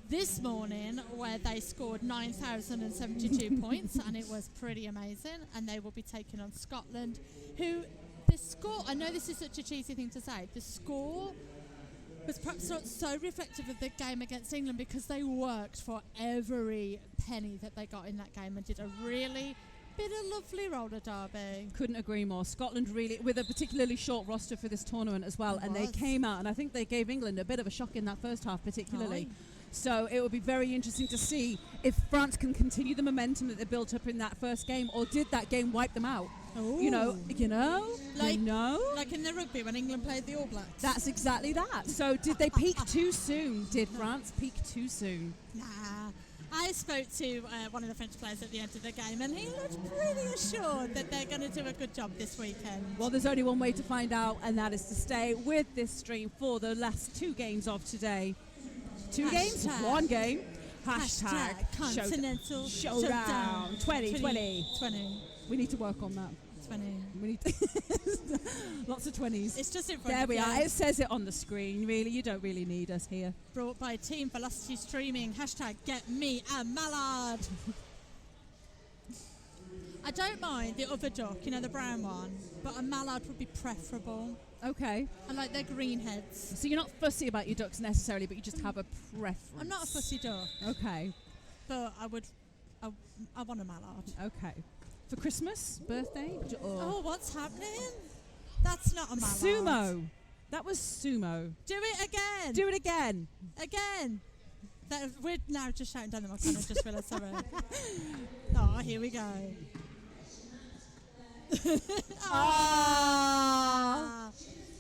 this morning, where they scored 9,072 points, and it was pretty amazing. And they will be taking on Scotland, who the score, I know this is such a cheesy thing to say, the score was perhaps not so reflective of the game against England, because they worked for every penny that they got in that game and did a really bit of lovely roller derby. Couldn't agree more. Scotland really, with a particularly short roster for this tournament as well, and they came out, and I think they gave England a bit of a shock in that first half particularly. So it will be very interesting to see if France can continue the momentum that they built up in that first game, or did that game wipe them out? Ooh. You know, like in the rugby when England played the All Blacks. That's exactly that. So did they peak too soon? Did France peak too soon? Nah. I spoke to one of the French players at the end of the game, and he looked pretty assured that they're going to do a good job this weekend. Well, there's only one way to find out, and that is to stay with this stream for the last 2 games of today. 2 games? 1 game. Hashtag Continental Showdown 2020. 20. We need to work on that. 20. We need lots of 20s. It's just in front there of we you. are. It says it on the screen. Really, you don't really need us here. Brought by Team Velocity Streaming. Hashtag get me a mallard. I don't mind the other duck, you know, the brown one, but a mallard would be preferable. Okay. I like their green heads. So you're not fussy about your ducks necessarily, but you just have a preference. I'm not a fussy duck. Okay. But I want a mallard. Okay. For Christmas, birthday? Oh, what's happening? That's not a mallard. Sumo. That was sumo. Do it again. Do it again. Again. We're now just shouting down the microphone. I just realised, sorry. Oh, here we go.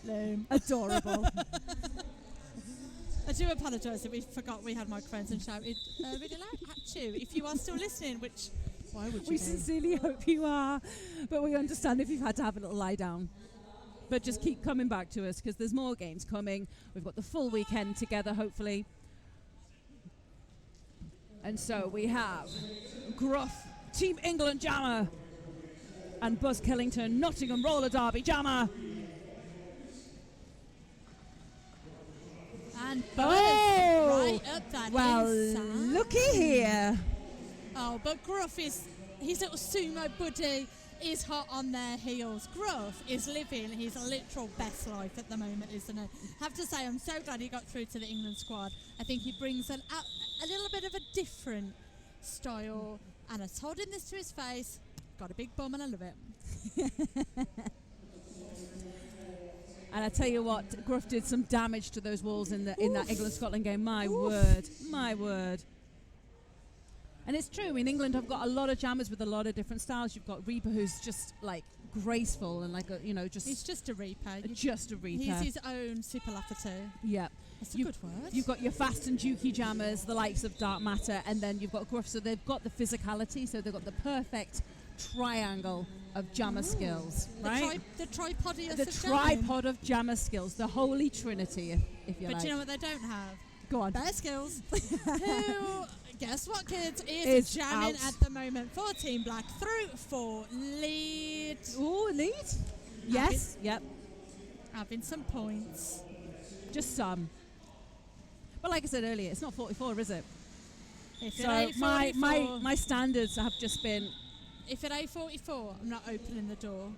Lame. Adorable. I do apologise that we forgot we had microphones and shouted really loud at you. If you are still listening, which, why would you We sincerely hope you are, but we understand if you've had to have a little lie down. But just keep coming back to us, because there's more games coming. We've got the full weekend together, hopefully. And so we have Gruff, Team England Jammer, and Buzz Killington, Nottingham Roller Derby Jammer. And Buzz right up that inside. Looky here. Oh, but Gruff is, his little sumo buddy is hot on their heels. Gruff is living his literal best life at the moment, isn't he? I have to say, I'm so glad he got through to the England squad. I think he brings a little bit of a different style, and I told him this to his face. Got a big bum and I love it. And I tell you what, Gruff did some damage to those walls in that England-Scotland game. My word. And it's true. In England, I've got a lot of jammers with a lot of different styles. You've got Reaper, who's just like graceful and like a, just. He's just a Reaper. Just a Reaper. He's his own superlative. Yeah. That's a good word. You've got your fast and jukey jammers, the likes of Dark Matter, and then you've got Gruff. So they've got the physicality. So they've got the perfect triangle of jammer skills, right? The tripodius the of tripod of jammer skills, the holy trinity, if you like. But you know what they don't have? Go on. Bear skills. Who, guess what, kids, is jamming out at the moment for Team Black through for lead. Ooh, lead? Yes. Yep. Having some points. Just some. But like I said earlier, it's not 44, is it? If So it ain't 44, my standards have just been if it ain't 44, I'm not opening the door.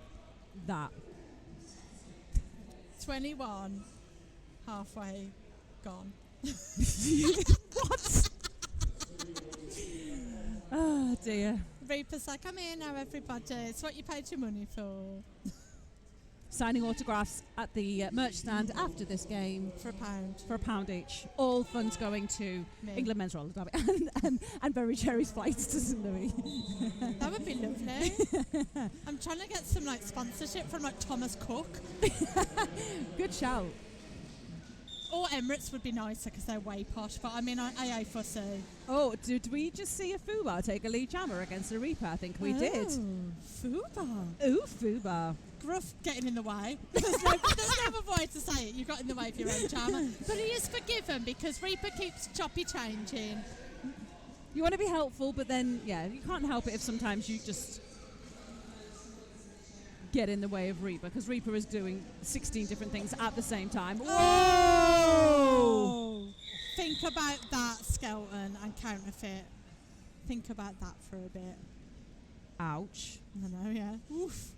that. 21, halfway gone. What? Oh dear. Reaper's like, come here now, everybody. It's what you paid your money for. Signing autographs at the merch stand after this game For £1. for £1 each. All funds going to Me. England Men's Roller Derby and Berry Cherry's flights to St. Louis. That would be lovely. I'm trying to get some like sponsorship from like Thomas Cook. Good shout. Or Emirates would be nicer because they're way posh. But I mean, I fussy. Oh, did we just see a Fubar take a lead jammer against a Reaper? I think we did. Fubar. Ooh, Fubar. Gruff getting in the way. There's no other way to say it. You got in the way of your own jammer. But he is forgiven because Reaper keeps choppy changing. You want to be helpful, but then, yeah, you can't help it if sometimes you just get in the way of Reaper, because Reaper is doing 16 different things at the same time. Oh! Think about that, Skeleton and Counterfeit. Think about that for a bit. Ouch. I know, yeah. Oof.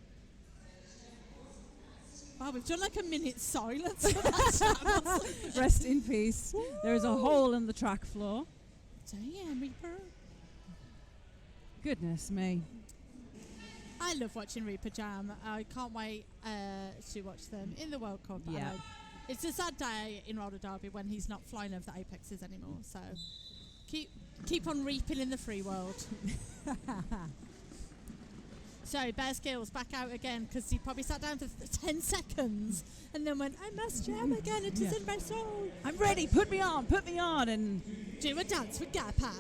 Wow, we've done like a minute's silence for that. Rest in peace. Woo. There is a hole in the track floor. Damn, Reaper. Goodness me. I love watching Reaper Jam. I can't wait to watch them in the World Cup. Yeah. It's a sad day in Roller Derby when he's not flying over the apexes anymore. So keep on reaping in the free world. So Bear Skills back out again because he probably sat down for 10 seconds and then went, I must jam again, it is in my soul. I'm ready, put me on, and do a dance with Gappa.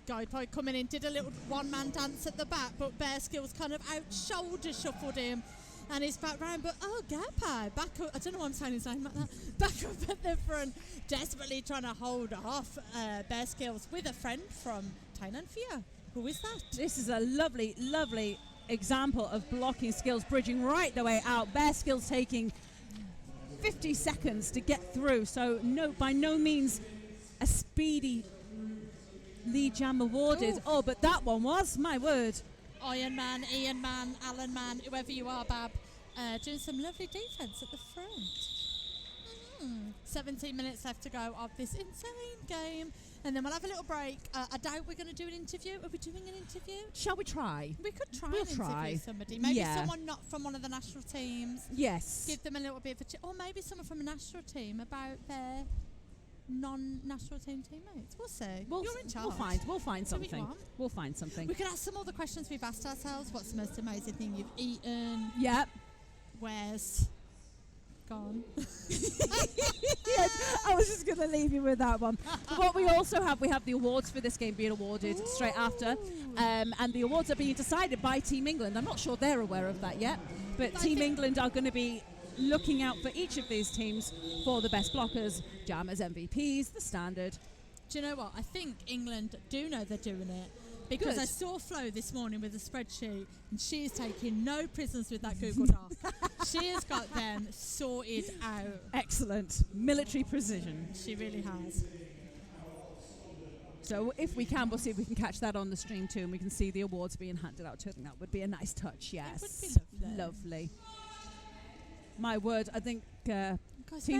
Guy Pie coming in, did a little one-man dance at the back, but Bear Skills kind of out-shoulder shuffled him and he's back round, but Gappa, back up, I don't know why I'm saying his name like that, back up at the front, desperately trying to hold off Bear Skills with a friend from Thailand Fear. Who is that? This is a lovely, lovely example of blocking skills, bridging right the way out. Bear Skills taking 50 seconds to get through, so by no means a speedy lead jam awarded. Oh, but that one was, my word. Iron Man, Ian Man, Alan Man, whoever you are, Bab, doing some lovely defence at the front. 17 minutes left to go of this insane game. And then we'll have a little break. I doubt we're going to do an interview. Are we doing an interview? Shall we try? We could interview somebody. Maybe someone not from one of the national teams. Yes. Give them a little bit of or maybe someone from a national team about their non-national team teammates. We'll see. You're in charge. We'll find something. We'll find something. We can ask some all the questions we've asked ourselves. What's the most amazing thing you've eaten? Yep. Where's gone? Yes, I was just going to leave you with that one. What we also have, we have the awards for this game being awarded straight after, and the awards are being decided by Team England. I'm not sure they're aware of that yet, but Team England are going to be looking out for each of these teams for the best blockers, jammers, MVPs, the standard. Do you know what? I think England do know they're doing it. Because I saw Flo this morning with a spreadsheet and she is taking no prisoners with that Google Doc. She has got them sorted out. Excellent. Military precision. She really has. So if we can, we'll see if we can catch that on the stream too and we can see the awards being handed out too. I think that would be a nice touch, yes. It would be lovely. My word, I think Team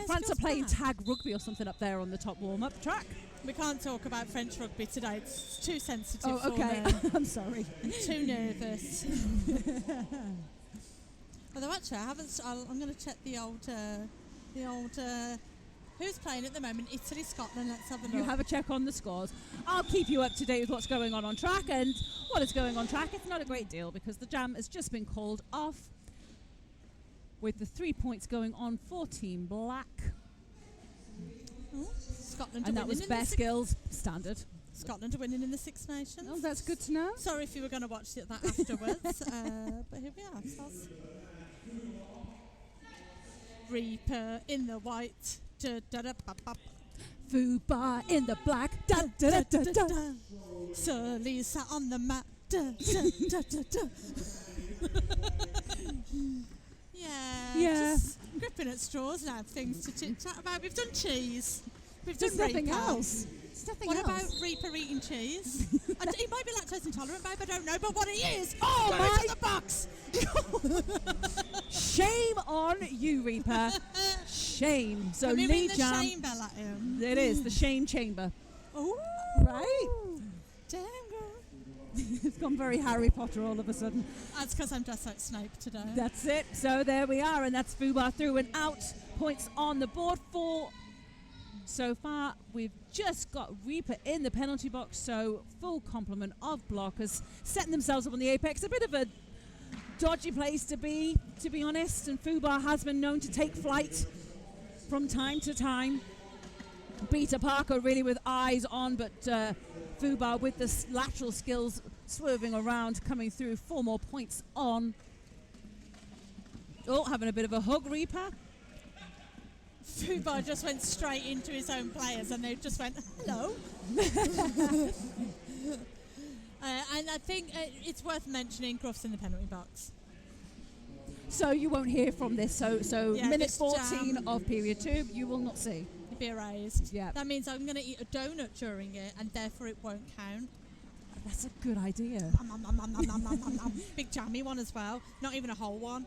France are playing tag rugby or something up there on the top warm-up track. We can't talk about French rugby today. It's too sensitive. Oh, okay. I'm sorry. I'm too nervous. Although actually, I'm going to check the old. Who's playing at the moment? Italy, Scotland. Let's have a look. You have a check on the scores. I'll keep you up to date with what's going on track, and what is going on track. It's not a great deal because the jam has just been called off, with the 3 points going on for Team Black. Scotland, and that was Bear Skills standard. Scotland are winning in the Six Nations. Oh, that's good to know. Sorry if you were going to watch that afterwards, but here we are. Reaper in the white, Fubar in the black, da da da da da. Sir Lisa on the mat, da da da da da. Yeah. Just gripping at straws now. Things to chit chat about. We've done cheese. We've done nothing else. What about Reaper eating cheese? He might be lactose intolerant, babe. I don't know, but what he is. Oh my! To the box. Shame on you, Reaper. Shame. So Lee Jam. The shame bell at him. It is the shame chamber. Oh, right. Damn girl. It's gone very Harry Potter all of a sudden. That's because I'm dressed like Snape today. That's it. So there we are, and that's Fubar through and out. Points on the board for. So far, we've just got Reaper in the penalty box, so full complement of blockers setting themselves up on the apex. A bit of a dodgy place to be honest, and Fubar has been known to take flight from time to time. Peter Parker really with eyes on, but Fubar with the lateral skills swerving around, coming through 4 more points on. Oh, having a bit of a hug, Reaper. Fubar just went straight into his own players and they just went, hello. And I think it's worth mentioning Gruff's in the penalty box. So you won't hear from this. So Yeah, minute this 14 jam. of period 2, you will not see. It'd be erased. Yeah. That means I'm going to eat a donut during it, and therefore it won't count. That's a good idea. Big jammy one as well. Not even a whole one.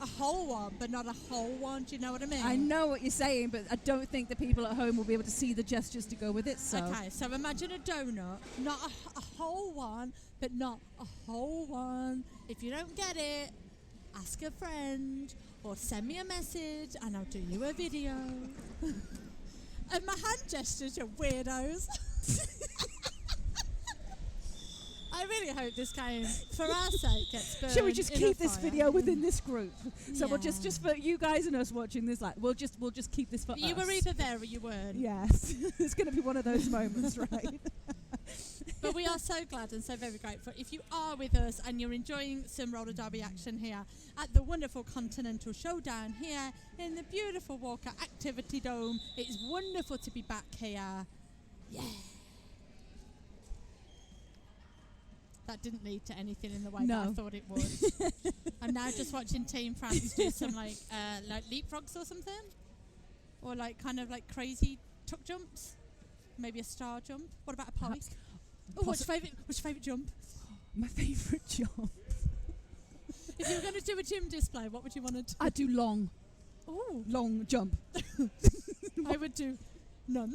A whole one, but not a whole one. Do you know what I mean? I know what you're saying, but I don't think the people at home will be able to see the gestures to go with it. So Okay, so imagine a donut, not a whole one, but not a whole one. If you don't get it, ask a friend or send me a message and I'll do you a video. And my hand gestures, you weirdos. I really hope this game, for our sake, gets burned. should we just in keep a this fire? video within this group? So we'll Yeah. just for you guys and us watching this, like we'll just keep this for You us. were either there or you weren't. Yes, it's going to be one of those moments, right? But we are so glad and so very grateful. If you are with us and you're enjoying some roller derby action here at the wonderful Continental Showdown here in the beautiful Walker Activity Dome, it's wonderful to be back here. Yeah. That didn't lead to anything in the way that I No. thought it would. I'm now just watching Team France do some like leapfrogs or something, or like kind of like crazy tuck jumps, maybe a star jump. What about a pike? Perhaps- Oh, what's your favourite jump? My favourite job. If you were going to do a gym display, what would you want to do? I do long jump. I would do none.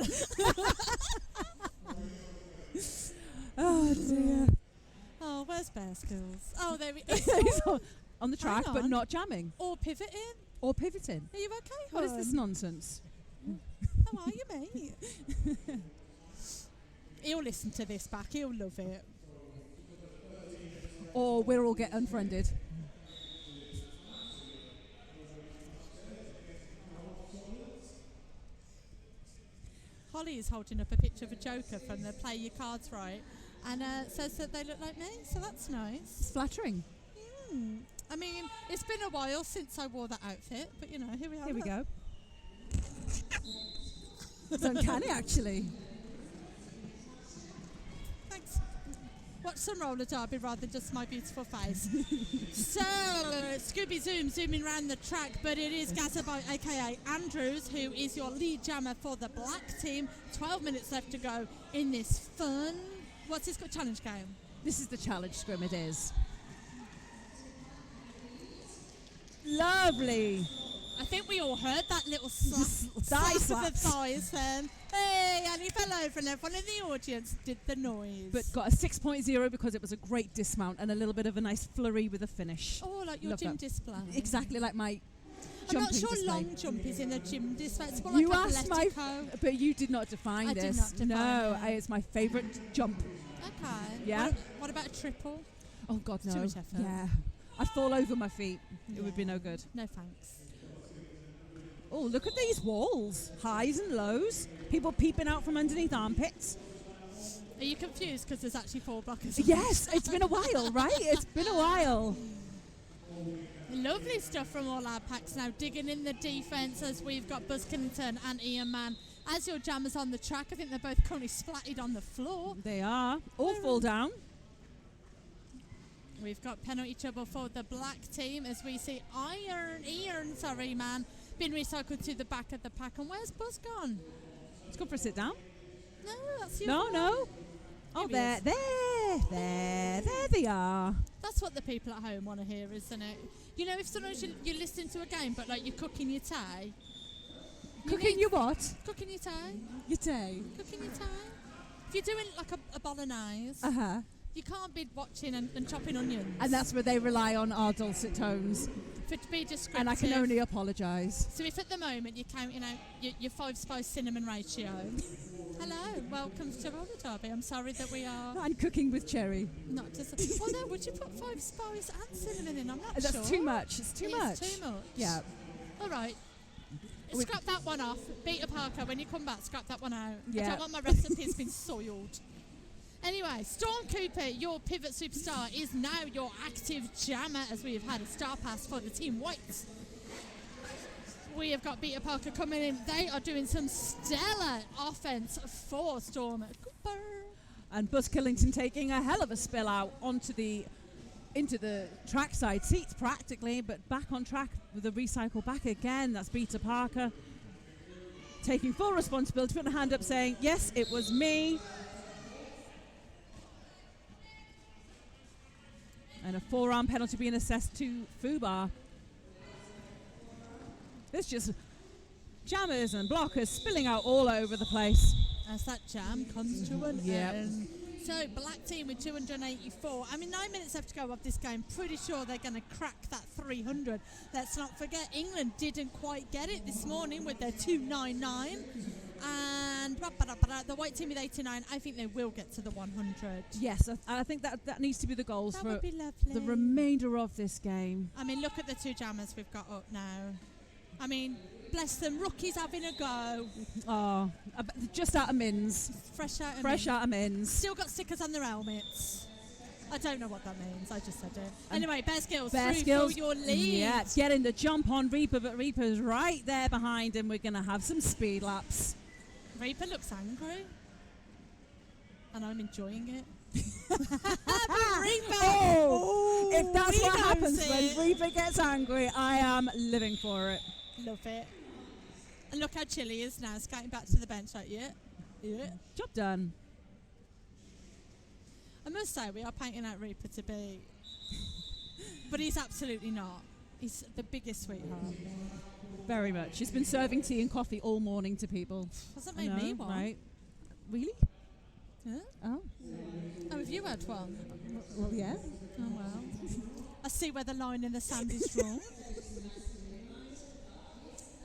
Oh dear. Oh, where's Bear Skills? Oh, there we He's on the track, Hang but on. not jamming Or pivoting. or pivoting. Are you okay, What is hon? this nonsense? How are you, mate? He'll listen to this back. He'll love it. Or we'll all get unfriended. Holly is holding up a picture of a Joker from the Play Your Cards Right, and says that they look like me, so that's nice. It's flattering. I mean, it's been a while since I wore that outfit, but you know, here we are. Here we look. go. It's uncanny, actually. Thanks. Watch some roller derby rather than just my beautiful face. So, Scooby zooming around the track, but it is Gazabite, aka Andrews, who is your lead jammer for the black team. 12 minutes left to go in this fun, what's this called, challenge game? This is the challenge scrim, it is. Lovely. I think we all heard that little slap Thigh of the slaps. thighs then. Hey, and he fell over and everyone in the audience did the noise. But got a 6.0 because it was a great dismount and a little bit of a nice flurry with a finish. oh, like your Love gym that. display. Exactly like my I'm not jumping sure display. long jump is in a gym display. It's more You like asked my, Atletico. but you did not define I did this. not define no, it. it's my favourite jump. Okay. Yeah. What about a triple? Oh God, no. Too much effort. Yeah, I'd fall over my feet. It would be no good. No thanks. Oh, look at these walls, highs and lows. People peeping out from underneath armpits. Are you confused because there's actually 4 blockers? Yes, it's been a while, right? It's been a while. Lovely stuff from all our packs now, digging in the defence as we've got Buzz Killington and Ian Mann. As your jammers on the track, I think they're both currently splatted on the floor. They are. All fall down. We've got penalty trouble for the black team as we see Iron, been recycled to the back of the pack. And where's Buzz gone? Let's go for a sit down. No, that's you. No. Oh, Here he there they are. That's what the people at home want to hear, isn't it? You know, if sometimes you're listening to a game, but like you're cooking your tea. Cooking your what? Cooking your tea. Your tea. Cooking your tea. If you're doing like a bolognese, Uh-huh. you can't be watching and chopping onions. And that's where they rely on our dulcet tones. for it to be descriptive. And I can only apologise. So if at the moment you're counting out your 5-spice cinnamon ratio, hello, welcome to Roller Derby. I'm sorry that we are I'm cooking with cherry. not just. Well, no, would you put 5-spice and cinnamon in? I'm not That's sure. too much. It's too It much. is too much. Yeah. All right. We- Scrap that one off. Beta Parker, when you come back, scrap that one out. I Yeah. don't want my recipe's been soiled. Anyway, Storm Cooper, your pivot superstar, is now your active jammer as we have had a star pass for the Team Whites. We have got Beta Parker coming in. They are doing some stellar offense for Storm Cooper. And Buzz Killington taking a hell of a spill out into the trackside seats practically, but back on track with the recycle back again. That's Peter Parker taking full responsibility, putting a hand up saying, yes, it was me. And a 4-round penalty being assessed to Fubar. There's just jammers and blockers spilling out all over the place. As that jam comes to an Yep. end. So, black team with 284. I mean, 9 minutes left to go of this game. Pretty sure they're going to crack that 300. Let's not forget, England didn't quite get it this morning with their 299. And the white team with 89, I think they will get to the 100. Yes, I think that needs to be the goals That for would be lovely. the remainder of this game. I mean, look at the two jammers we've got up now. I mean, bless them, Rookie's having a go. Oh, just out of mins. Fresh out of Fresh out of mins. Still got stickers on their helmets. I don't know what that means. I just said it. And Anyway, Bear Skills Bear through Skills, for your lead. yeah, getting the jump on Reaper, but Reaper's right there behind him. We're going to have some speed laps. Reaper looks angry. And I'm enjoying it. Reaper! Oh, if that's he what knows happens it. when Reaper gets angry, I am living for it. Love it. And look how chill he is now, skating back to the bench like, yeah. Job done. I must say, we are painting out Reaper to be... but he's absolutely not. He's the biggest sweetheart. Very much. He's been serving tea and coffee all morning to people. Hasn't I made me know, one. right? Really? Huh? Oh. Oh, have you had one? Well, yeah. Oh, well. I see where the line in the sand is drawn.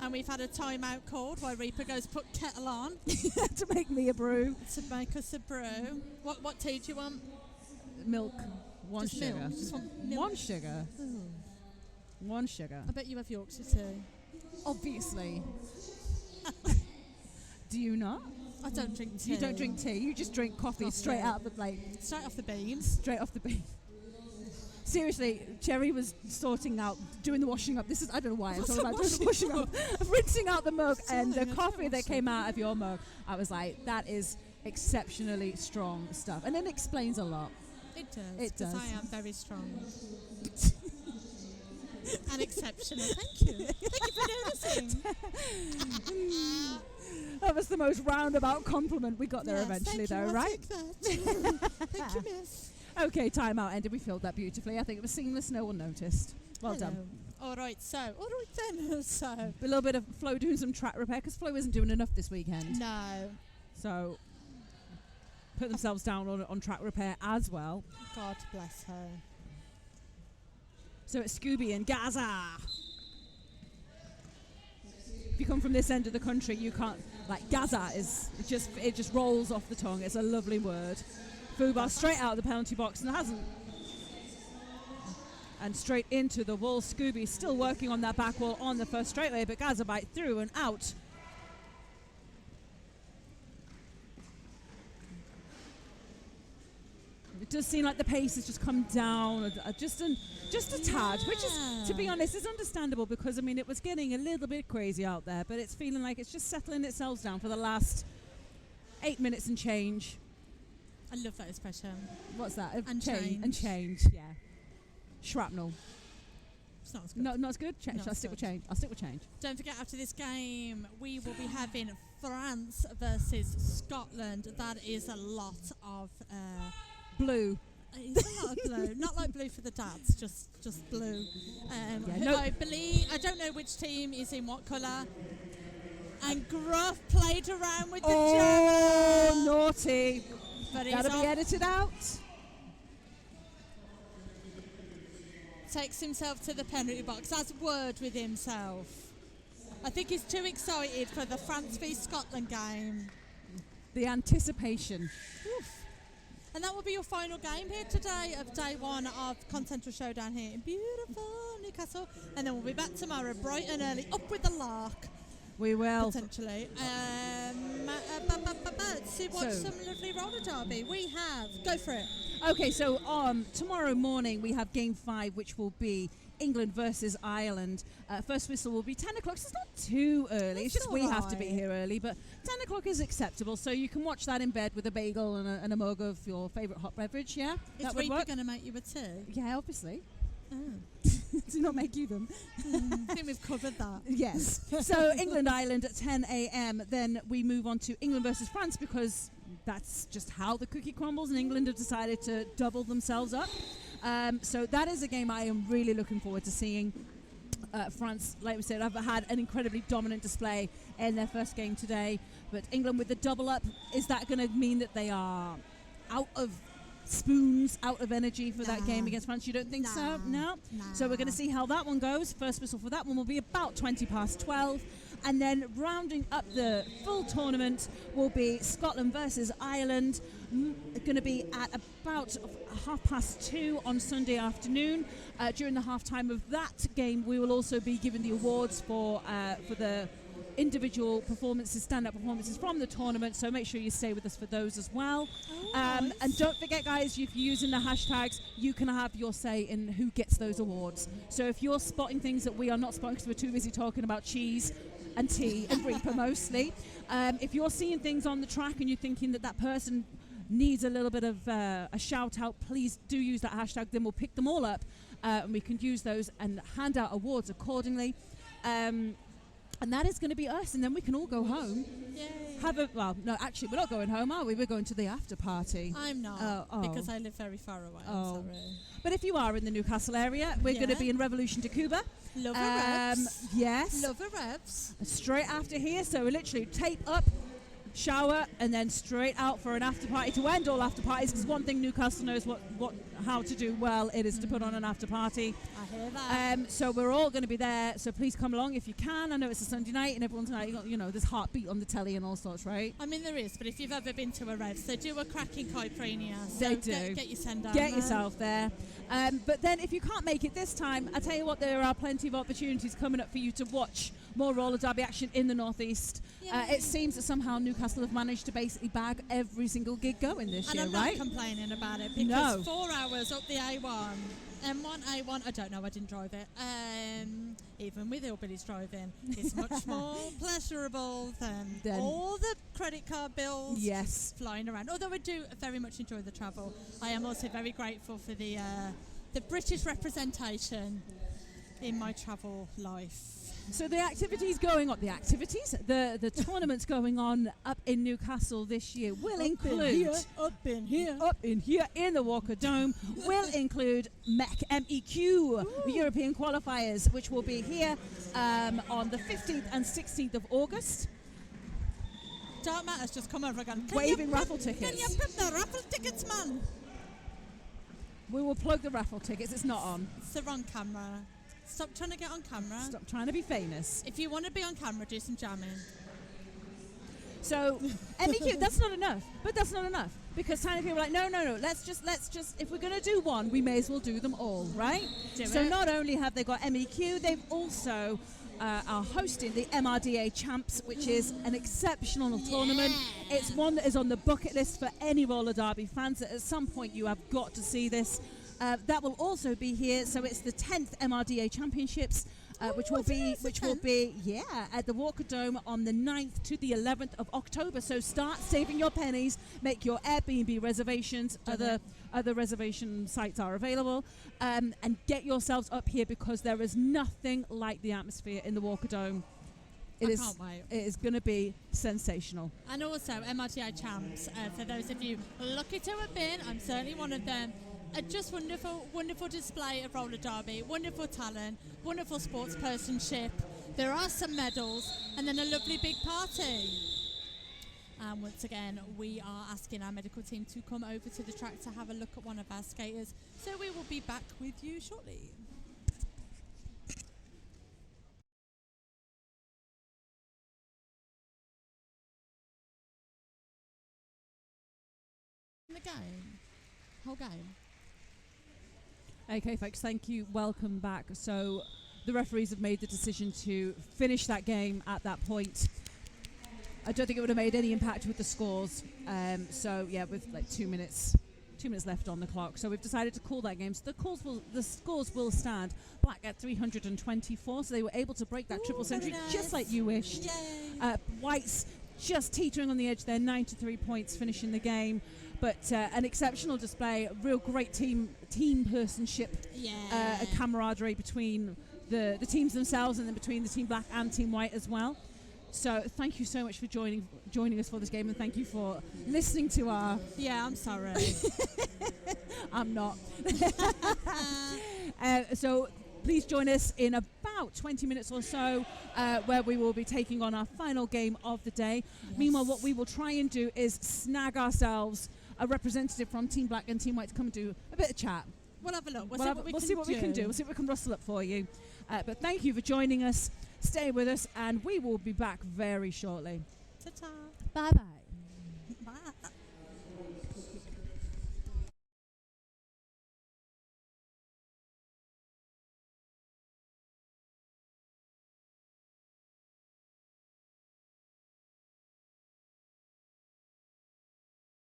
And we've had a timeout called while Reaper goes put kettle on To make me a brew. to make us a brew. What tea do you want? Milk. One Just sugar. milk? Just want milk? One sugar. One sugar. I bet you have Yorkshire tea. Obviously. Do you not? I don't drink tea. You don't drink tea. You just drink coffee straight out of the plate. Straight off the beans. Straight off the bean. Seriously, Cherry was doing the washing up. I don't know why I'm What's talking the about doing the washing up. Rinsing out the mug and the Darling, I coffee don't that wash came out of your mug. I was like, that is exceptionally strong stuff. And it explains a lot. It does. It does. Because I am very strong. And exceptional. Thank you. Thank you for noticing. That was the most roundabout compliment we got there Yes, eventually, thank you, though, I'll right? take that. Thank you, miss. Okay, timeout ended. We filled that beautifully. I think it was seamless. No one noticed. Well done. All right then. So, A little bit of Flo doing some track repair because Flo isn't doing enough this weekend. no. So put themselves down on track repair as well. God bless her. So it's Scooby and Gaza. If you come from this end of the country, you can't, like, Gaza it just rolls off the tongue. It's a lovely word. Fubar straight out of the penalty box and hasn't. And straight into the wall. Scooby still working on that back wall on the first straightaway, but Gaza bite through and out. It does seem like the pace has just come down just a tad, which is, to be honest, is understandable because, I mean, it was getting a little bit crazy out there, but it's feeling like it's just settling itself down for the last 8 minutes and change. I love that expression. What's that? And And change, yeah. Shrapnel. It's not as good. No, not as good? Not I'll as stick with good. change. I'll stick with change. Don't forget, after this game, we will be having France versus Scotland. That is a lot of... Blue. It's a lot of blue. Not like blue for the dads, just blue. no- I don't know which team is in what colour. And Gruff played around with the Oh, jammer. naughty. But he's That'll be off. edited out. Takes himself to the penalty box. Has a word with himself. I think he's too excited for the France v Scotland game. The anticipation. Oof. And that will be your final game here today of day one of Continental Showdown here in beautiful Newcastle. And then we'll be back tomorrow bright and early, up with the lark, We will. potentially. To watch So- some lovely roller derby. We have, go for it. Okay, so tomorrow morning we have Game 5, which will be England versus Ireland. First whistle will be 10 o'clock, so it's not too early. It's just we have to be here early, but 10 o'clock is acceptable, so you can watch that in bed with a bagel and a mug of your favourite hot beverage, yeah? Is Reaper going to make you a tea? Yeah, obviously. Oh. Do not make you them. I think we've covered that. Yes. So England-Ireland at 10 a.m. Then we move on to England versus France, because that's just how the cookie crumbles, and England have decided to double themselves up. So that is a game I am really looking forward to seeing. France, like we said, have had an incredibly dominant display in their first game today. But England with the double up, is that going to mean that they are out of spoons, out of energy for that game against France? You don't think so? No? So we're going to see how that one goes. First whistle for that one will be about 20 past 12. And then rounding up the full tournament will be Scotland versus Ireland. Going to be at about 2:30 on Sunday afternoon. During the halftime of that game, we will also be giving the awards for the individual performances, stand-up performances from the tournament, so make sure you stay with us for those as well. Nice. And don't forget, guys, if you're using the hashtags, you can have your say in who gets those awards. So if you're spotting things that we are not spotting because we're too busy talking about cheese and tea and Reaper mostly, if you're seeing things on the track and you're thinking that person needs a little bit of a shout out, please do use that hashtag. Then we'll pick them all up and we can use those and hand out awards accordingly. And that is going to be us, and then we can all go home. Yay. Well, no, actually, we're not going home, are we? We're going to the after party. I'm not, because I live very far away. I'm sorry. But if you are in the Newcastle area, we're going to be in Revolution de Cuba. Love a revs. Yes. Love a revs. Straight after here, so we literally tape up, shower, and then straight out for an after party to end all after parties, because one thing Newcastle knows how to do well, it is to put on an after party. I hear that. So we're all going to be there, so please come along if you can. I know it's a Sunday night and everyone's like, there's heartbeat on the telly and all sorts, right? I mean, there is, but if you've ever been to a revs, they do a cracking caipirinha. They do. Get yourself down Get there. yourself there. But then if you can't make it this time, I tell you what, there are plenty of opportunities coming up for you to watch more roller derby action in the Northeast. It seems that somehow Newcastle have managed to basically bag every single gig going this year, I'm right? not complaining about it, because 4 hours up the A1, M1, I don't know, I didn't drive it. Even with hillbillies driving, it's much more pleasurable than all the credit card bills flying around. Although I do very much enjoy the travel, I am also very grateful for the British representation in my travel life. So the activities going on, the tournaments going on up in Newcastle this year will include up in here in the Walker Dome will include MEQ European qualifiers, which will be here on the 15th and 16th of August. Dark Matter's just come over again. Waving raffle tickets. Can you put the raffle tickets, man? We will plug the raffle tickets. It's not on. It's the wrong camera. Stop trying to get on camera. Stop trying to be famous. If you want to be on camera, do some jamming. So MEQ, that's not enough. But that's not enough, because tiny people are like, no. Let's just. If we're going to do one, we may as well do them all, right? Not only have they got MEQ, they've also are hosting the MRDA Champs, which is an exceptional tournament. It's one that is on the bucket list for any roller derby fans. At some point, you have got to see this. That will also be here. So it's the 10th MRDA Championships, which will be at the Walker Dome on the 9th to the 11th of October. So start saving your pennies, make your Airbnb reservations. Other reservation sites are available, and get yourselves up here, because there is nothing like the atmosphere in the Walker Dome. It can't wait. It is going to be sensational. And also MRDA Champs, for those of you lucky to have been, I'm certainly one of them. A just wonderful display of roller derby, wonderful talent, wonderful sportspersonship. There are some medals, and then a lovely big party. And once again, we are asking our medical team to come over to the track to have a look at one of our skaters. So we will be back with you shortly. The game, whole game. Okay, folks, thank you. Welcome back. So the referees have made the decision to finish that game at that point. I don't think it would have made any impact with the scores. With like 2 minutes 2 minutes left on the clock. So we've decided to call that game. So the scores will stand. Black at 324, so they were able to break that triple century nice. just like you wished. Yay. Whites just teetering on the edge there, 93 points finishing the game. But an exceptional display, a real great team personship, a camaraderie between the teams themselves and then between the Team Black and Team White as well. So thank you so much for joining us for this game, and thank you for listening to our... Yeah, I'm sorry. I'm not. So please join us in about 20 minutes or so, where we will be taking on our final game of the day. Yes. Meanwhile, what we will try and do is snag ourselves a representative from Team Black and Team White to come and do a bit of chat. We'll have a look. We'll see what we can do. We'll see what we can rustle up for you. But thank you for joining us. Stay with us, and we will be back very shortly. Ta-ta. Bye-bye.